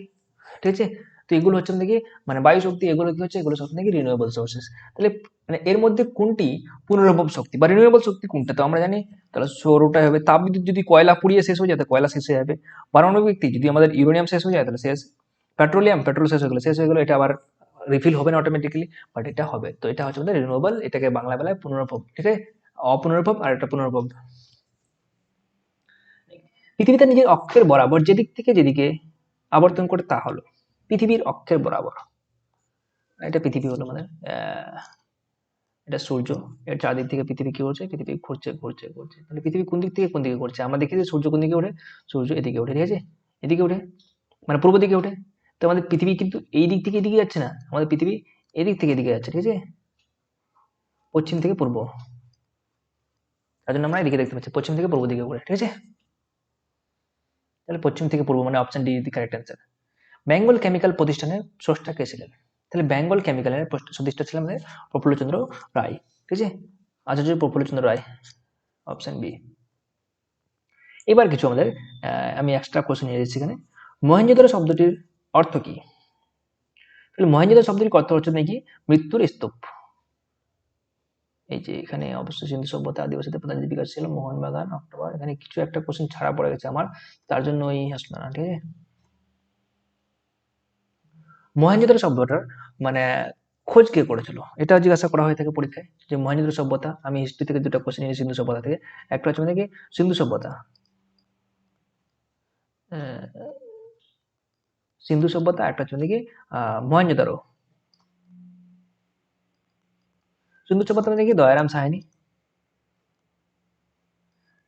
ঠিক আছে। তো এগুলো হচ্ছে নাকি মানে বায়ু শক্তি, এগুলো কি হচ্ছে, এগুলো সব নাকি রিনিউয়েবল সোর্সেস। তাহলে মানে এর মধ্যে কোনটি পুনর্ভব শক্তি বা রিনিউয়েবল শক্তি কোনটা, তো আমরা জানি তাহলে সৌরটাই হবে। তাপবিদ্যুৎ যদি কয়লা পুড়িয়ে শেষ হয়ে যায়, কয়লা শেষ হয়ে যাবে। পারমাণবিক ভিত্তি যদি আমাদের ইউরেনিয়াম শেষ হয়ে যায় তাহলে শেষ। পেট্রোল শেষ হয়ে গেলো, এটা আবার রিফিল হবে না অটোমেটিক্যালি, বাট এটা হবে। তো এটা হচ্ছে আমাদের রিনিউয়েবল, এটাকে বাংলা বেলায় পুনর্ভব, ঠিক আছে। অপুনর্ভব আর এটা পুনর্ভব। পৃথিবীতে নিজের অক্ষের বরাবর যেদিক থেকে যেদিকে আবর্তন করে তা হলো পৃথিবীর অক্ষের বরাবর। এটা পৃথিবী হলো মানে এটা সূর্য, এর চারদিক থেকে পৃথিবী কি করছে, পৃথিবী ঘুরছে ঘুরছে ঘুরছে। তাহলে পৃথিবী কোন দিক থেকে কোন দিকে ঘুরছে, আমরা দেখি যে সূর্য কোন দিকে ওঠে, সূর্য এদিকে ওঠে, ঠিক আছে, এদিকে ওঠে মানে পূর্ব দিকে ওঠে। তো আমাদের পৃথিবী কিন্তু এই দিক থেকে এদিকে যাচ্ছে না, আমাদের পৃথিবী এদিক থেকে এদিকে যাচ্ছে, ঠিক আছে, পশ্চিম থেকে পূর্ব। তার জন্য আমরা এদিকে দেখতে পাচ্ছি পশ্চিম থেকে পূর্ব দিকে ঘুরে, ঠিক আছে। তাহলে পশ্চিম থেকে পূর্ব মানে অপশন ডি দি কারেক্ট অ্যান্সার। বেঙ্গল কেমিক্যাল প্রতিষ্ঠানের স্রষ্টা কে ছিলেন? তাহলে বেঙ্গল কেমিক্যালের প্রতিষ্ঠা ছিলেন আমাদের প্রফুল্লচন্দ্র রায়, ঠিক আছে, আচার্য প্রফুল্লচন্দ্র রায়, অপশন বি। এবার কিছু আমাদের আমি এক্সট্রা কোশ্চেন নিয়ে এসেছি এখানে। মহেঞ্জোদারো শব্দটির অর্থ কি? তাহলে মহেঞ্জোদারো শব্দটির অর্থ হচ্ছে নাকি মৃত্যুর স্তূপ। এই যে এখানে অবশ্য সিন্ধু সভ্যতা আদিবাসীদের প্রধান জীবিকা ছিল মোহনবাগান, অক্টোবর, এখানে কিছু একটা কোশ্চেন ছাড়া পড়ে গেছে আমার, তার জন্য ওই আসলো না, ঠিক আছে। মহেঞ্জোদারো শব্দটার মানে খোঁজ কে করেছিল, এটা জিজ্ঞাসা করা হয়ে থাকে পরীক্ষায়, যে মহেঞ্জোদারো সভ্যতা, আমি হিস্ট্রি থেকে দুটো কোশ্চেন নিয়েছি সিন্ধু সভ্যতা থেকে। একটা হচ্ছে মানে কি সিন্ধু সভ্যতা, আহ, সিন্ধু সভ্যতা, একটা হচ্ছে মানে কি মহেঞ্জোদারো। সিন্ধু সভ্যতা মানে কি দয়ারাম সাহানি,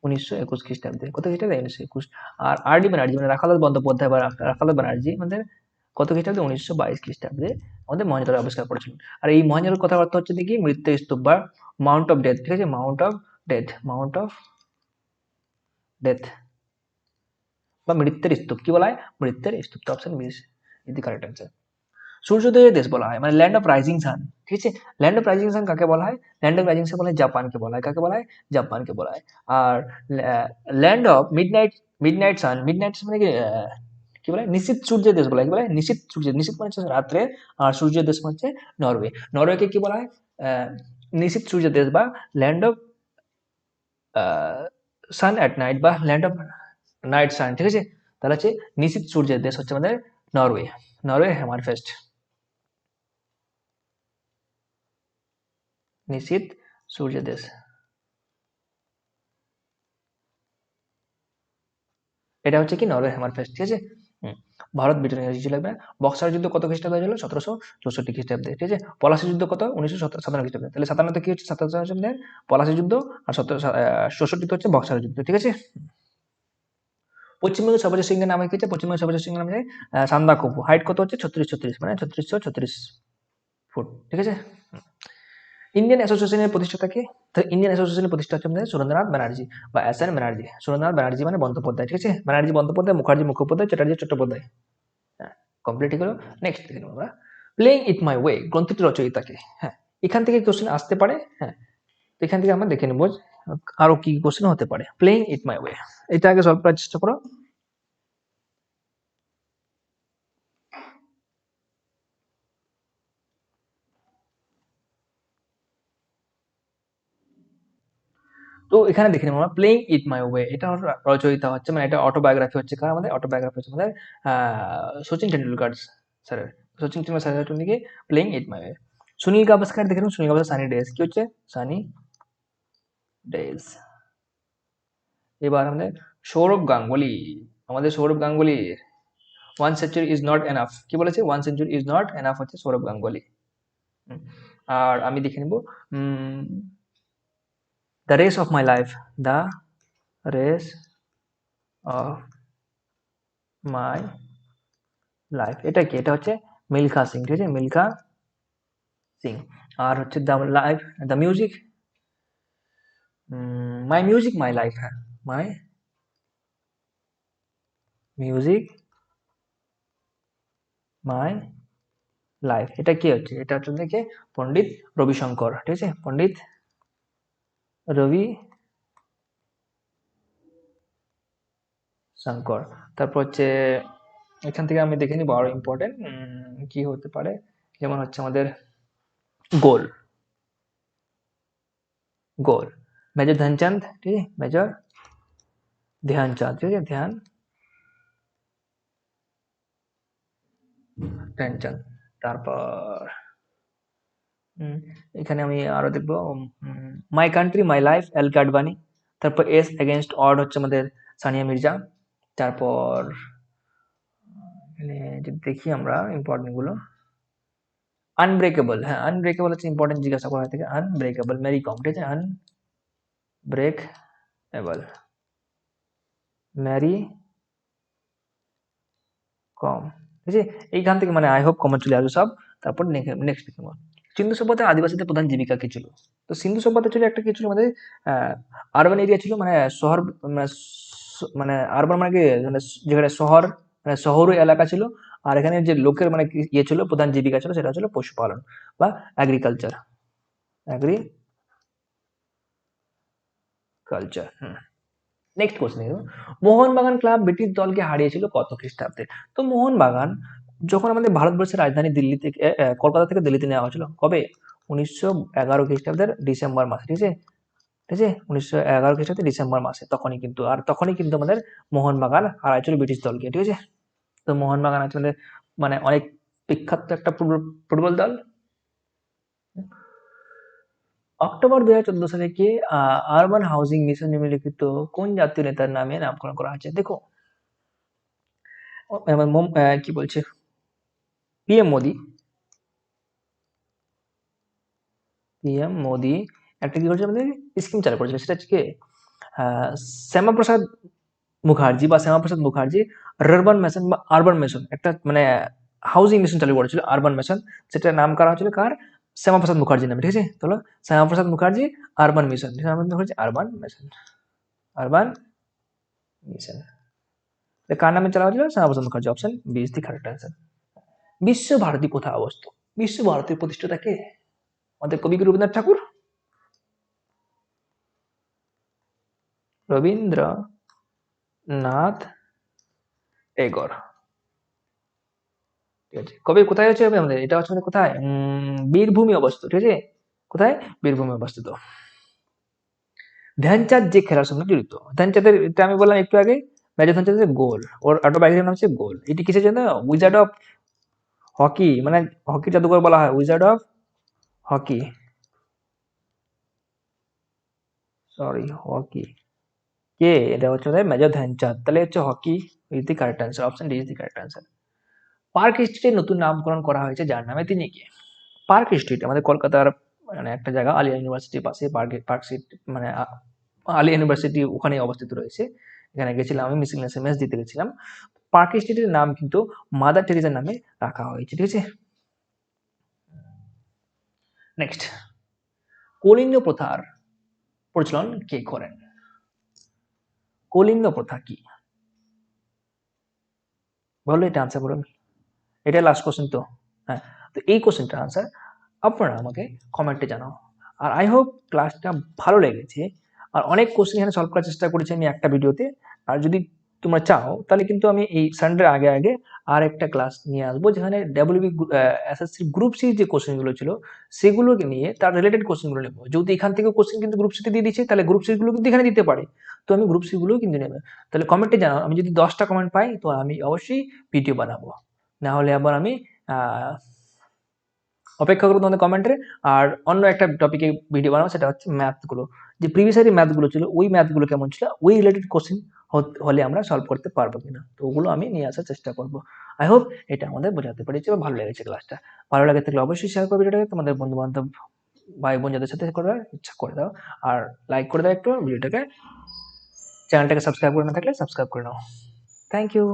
1921 খ্রিস্টাব্দে, কত খ্রিস্টাব্দে 1921। আর আর ডি ব্যানার্জি মানে রাখালাল বন্দ্যোপাধ্যায় বা রাখালাল ব্যানার্জি আমাদের কত খ্রিস্টাব্দে 1922 খ্রিস্টাব্দে আমাদের মহেঞ্জোদারো আবিষ্কার করেছিলেন। আর এই মহেঞ্জোদারোর কথার অর্থ হচ্ছে দেখি মৃত্যু স্তূপ বা মাউন্ট অফ ডেথ, ঠিক আছে, mount of death, mount of death বা মৃত্যুর স্তূপ কি বলা হয়, মৃত্যুর স্তূপ। তো option B is the correct answer. সূর্যোদয়ের দেশ বলা হয় মানে ল্যান্ড অফ রাইজিং সান, ঠিক আছে। ল্যান্ড অফ রাইজিং সান কাকে বলা হয়? ল্যান্ড অফ রাইজিং সান বলা হয় জাপানকে বলা হয়, কাকে বলা হয়, জাপানকে বলা হয়। আর land of midnight, midnight sun, midnight মানে কি কি বলে নিশীথ সূর্যের দেশ বলা হয়, কি বলে নিশীথ সূর্যের, নিশীথ মানে হচ্ছে রাত্রে, আর সূর্যের দেশ মানে হচ্ছে নরওয়ে। নরওয়েকে কি বলা হয় নিশীথ সূর্যের দেশ বা land of San at night বা ল্যান্ড অফ নাইট সান, ঠিক আছে। তাহলে হচ্ছে নিশীথ সূর্যের দেশ হচ্ছে আমাদের নরওয়ে, নরওয়ে হ্যামারফেস্ট, নিশীথ সূর্যের দেশ। এটা হচ্ছে কি নরওয়ে হ্যামারফেস্ট, ঠিক আছে। হুম। ভারত ব্রিটেন ইংরেজি লাগবে না। বক্সার যুদ্ধ কত খ্রিস্টাব্দে হয়েছিল? 1764 খ্রিস্টাব্দে, ঠিক আছে। পলাশী যুদ্ধ কত? 1957 খ্রিস্টাব্দে। তাহলে 57 কি হচ্ছে, 57 পলাশী যুদ্ধ, আর 64 হচ্ছে বক্সার যুদ্ধ, ঠিক আছে। পশ্চিমবঙ্গের সর্বোচ্চ শৃঙ্গের নাম কি হচ্ছে? পশ্চিমবঙ্গের সর্বোচ্চ শৃঙ্গের নাম হচ্ছে সান্দাকফু। হাইট কত হচ্ছে? 36 মানে 3636 ফুট, ঠিক আছে। ইন্ডিয়ান অ্যাসোসিয়েশনের প্রতিষ্ঠাতা কে? তো ইন্ডিয়ান অ্যাসোসিয়েশনের প্রতিষ্ঠা হচ্ছে আমাদের সুরেন্দ্রনাথ ব্যানার্জি বা এস এন ব্যানার্জি। সুরেন্দ্রনাথ ব্যানার্জি মানে বন্দ্যোপাধ্যায়, ঠিক আছে। ব্যানার্জি বন্দ্যোপাধ্যায়, মুখার্জি মুখোপাধ্যায়, চ্যাটার্জি চট্টোপাধ্যায়। হ্যাঁ, কমপ্লিট হলো। নেক্সট দেখে নেবো আমরা। প্লেইং ইট মাই ওয়ে গ্রন্থটির রচয়িতাকে। হ্যাঁ, এখান থেকে কোশ্চেন আসতে পারে। হ্যাঁ, তো এখান থেকে আমরা দেখে নেবো আরো কি কোশ্চেন হতে পারে। প্লেইং ইট মাই ওয়ে, এটা আগে সলভ করার চেষ্টা করো। তো এখানে দেখে নেবো আমরা প্লেইং ইট মাই ওয়ে, এটা রচয়িতা হচ্ছে মানে এটা অটোবায়োগ্রাফি হচ্ছে কার, আমাদের অটোবায়োগ্রাফি হচ্ছে আমাদের সচিন টেন্ডুলকার স্যারের। সচিন টেন্ডুলকার স্যারের লিখে playing it my way. Sunil Gavaskar দেখে নেবো, সুনীল গাভাস্কার সানি ডেজ, কি হচ্ছে সানি ডেজ। এবার আমাদের সৌরভ গাঙ্গুলি, আমাদের Sourav Ganguly one century is not enough, কি বলেছে, one century is not enough হচ্ছে সৌরভ গাঙ্গুলি। আর আমি দেখে নেবো the race of my life, the race of my life. এটা কি? এটা হচ্ছে মিলখা সিং, ঠিক আছে, মিলখা সিং। আর হচ্ছে the life, the music, my music my life, হ্যাঁ, মাই মিউজিক মাই লাইফ। এটা কি হচ্ছে? এটা হচ্ছে দেখে পণ্ডিত রবিশঙ্কর, ঠিক আছে, পণ্ডিত রবি শঙ্কর। তারপর হচ্ছে এখান থেকে আমি দেখে নিবো আরো ইম্পর্টেন্ট কি হতে পারে। যেমন হচ্ছে আমাদের গোল, গোল, মেজর ধ্যানচাঁদ, ঠিক আছে, মেজর ধ্যানচাঁদ, ঠিক আছে, ধ্যানচাঁদ। তারপর উম, এখানে আমি আরো দেখবো মাই কান্ট্রি মাই লাইফ, এল কে আডবাণী। তারপর এস এগেনস্ট অড হচ্ছে আমাদের সানিয়া মির্জা। তারপর এখানে যদি দেখি আমরা ইম্পর্টেন্ট গুলো, আনব্রেকেবল, হ্যাঁ, আনব্রেকেবল হচ্ছে ইম্পর্টেন্ট জিজ্ঞাসা করা থেকে, আনব্রেকেবল মেরি কম, ঠিক আছে, আনব্রেকেবল ম্যারি কম, ঠিক আছে। এইখান থেকে মানে আই হোপ কমন চলে আসবে সব। তারপর নেক্সট দেখবো সিন্ধু সভ্যতায় আদিবাসীদের প্রধান জীবিকা কি ছিল। তো সিন্ধু সভ্যতা ছিল একটা কি ছিল আমাদের আরবান এরিয়া ছিল, মানে শহর, মানে মানে আরবান মানে কি, মানে যেখানে শহর, মানে শহরই এলাকা ছিল। আর এখানে যে লোকের মানে ইয়ে ছিল, প্রধান জীবিকা ছিল সেটা ছিল পশুপালন বা agriculture, agriculture. Next question, Mohun Bagan club British দলকে হারিয়েছিল কত খ্রিস্টাব্দে। তো মোহনবাগান যখন আমাদের ভারতবর্ষের রাজধানী দিল্লি থেকে কলকাতা থেকে দিল্লিতে নেওয়া হয়েছিল, কবে? 1911 খ্রিস্টাব্দের ডিসেম্বর মাসে, ঠিক আছে, ঠিক আছে, 1911 খ্রিস্টাব্দের ডিসেম্বর মাসে। তখনই কিন্তু, আর তখনই কিন্তু আমাদের মোহনবাগান হারাইছিল ব্রিটিশ দলকে, ঠিক আছে। তো মোহনবাগান আছে আমাদের মানে অনেক বিখ্যাত একটা ফুটবল দল। অক্টোবর 2014 সালে কে আরবান হাউজিং মিশন নিম্নলিখিত কোন জাতীয় নেতার নামে নামকরণ করা হয়েছে? দেখো, কি বলছে, পিএম মোদি, পিএম মোদি একটা কি করেছে আমাদের স্কিম চালু করেছিল, সেটা হচ্ছে কি শ্যামাপ্রসাদ মুখার্জি বা শ্যামাপ্রসাদ মুখার্জি রারবান মিশন বা আরবান মিশন, একটা মানে হাউজিং মিশন চালু করেছিল, আরবান মিশন। সেটা নাম করা হয়েছিল কার? শ্যামাপ্রসাদ মুখার্জি নামে, ঠিক আছে। তাহলে Shyamaprasad Mukherjee urban mission, Shyamaprasad Mukherjee urban mission, urban mission. কার নামে চালা হয়েছিল? Shyamaprasad Mukherjee. Option B is the correct answer. Visvabharati কোথায় অবস্থিত? বিশ্বভারতীর প্রতিষ্ঠাতা কে? আমাদের কবিগুরু রবীন্দ্রনাথ ঠাকুর, রবীন্দ্রনাথ টেগর, ঠিক আছে। কবে কোথায় হচ্ছে হবে আমাদের? এটা হচ্ছে আমাদের কোথায়? বীরভূমি অবস্থিত, ঠিক আছে। কোথায়? বীরভূমি অবস্থিত। ধ্যানচাঁদ যে খেলার সঙ্গে জড়িত, ধ্যানচাঁদের এটা আমি বললাম একটু আগে, মেজর ধ্যানচাঁদের গোল, ওর অটোবায়োগ্রাফির নাম হচ্ছে গোল। এটি কিসের জন্য? উইজার্ড অফ হকি, মানে হকি জাদুকর বলা হয়, wizard of hockey, sorry hockey কে? এটা হচ্ছে মেজর ধ্যানচাঁদ। তাহলে হচ্ছে hockey is the correct answer, option D is the correct answer. Park স্ট্রিটের নতুন নামকরণ করা হয়েছে যার নামে, তিনি কে? পার্ক স্ট্রিট আমাদের কলকাতার মানে একটা জায়গা, আলিয়া ইউনিভার্সিটির পাশে পার্ক স্ট্রিট, মানে আলিয়া ইউনিভার্সিটি ওখানে অবস্থিত রয়েছে। এখানে গেছিলাম আমি, মিসিলেনিয়াস এমএস দিতে গেছিলাম। পার্ক স্ট্রিটের নাম কিন্তু মাদার টেরিজার নামে রাখা হয়েছে, ঠিক আছে। নেক্সট, কলিঙ্গ প্রথার প্রচলন কে করেন? কলিঙ্গ প্রথা কি? বলো এটা আনসার বলুন। এটা লাস্ট কোশ্চেন তো, হ্যাঁ। তো এই কোশ্চেনটার আনসার আপনারা আমাকে কমেন্টে জানাও। আর আই হোপ ক্লাসটা ভালো লেগেছে। আর অনেক কোশ্চেন এখানে সলভ করার চেষ্টা করেছি আমি একটা ভিডিওতে। আর যদি তোমরা চাও তাহলে কিন্তু আমি এই সানডের আগে আগে আর একটা ক্লাস নিয়ে আসবো, যেখানে ডাব্লিউবি এসএসসি গ্রুপ সি যে কোশ্চেনগুলো ছিল সেগুলোকে নিয়ে তার রিলেটেড কোশ্চেনগুলো নেবো। যদি এখান থেকে কোশ্চেন কিন্তু গ্রুপ সিতে দিয়ে দিচ্ছে, তাহলে গ্রুপ সি গুলো কিন্তু এখানে দিতে পারে। তো আমি গ্রুপ সি গুলোও কিন্তু নেবে। তাহলে কমেন্টে জানাও, আমি যদি 10টা কমেন্ট পাই তো আমি অবশ্যই ভিডিও বানাবো। না হলে আবার আমি আহ অপেক্ষা করবো তোমাদের কমেন্টে। আর অন্য একটা টপিকে ভিডিও বানাবো, সেটা হচ্ছে ম্যাথগুলো, যে প্রিভিয়াসের ম্যাথগুলো ছিল ওই ম্যাথগুলো কেমন ছিল, ওই রিলেটেড কোশ্চেন হলে আমরা সলভ করতে পারবো কিনা, তো ওগুলো আমি নিয়ে আসার চেষ্টা করবো। আই হোপ এটা আমাদের বোঝাতে পেরেছি বা ভালো লেগেছে ক্লাসটা। ভালো লাগে থাকলে অবশ্যই শেয়ার করবে ভিডিওটাকে তোমাদের বন্ধু বান্ধব ভাই বোন যাদের সাথে করার ইচ্ছা করে দাও। আর লাইক করে দাও একটু ভিডিওটাকে। চ্যানেলটাকে সাবস্ক্রাইব করে না থাকলে সাবস্ক্রাইব করে নাও। Thank you.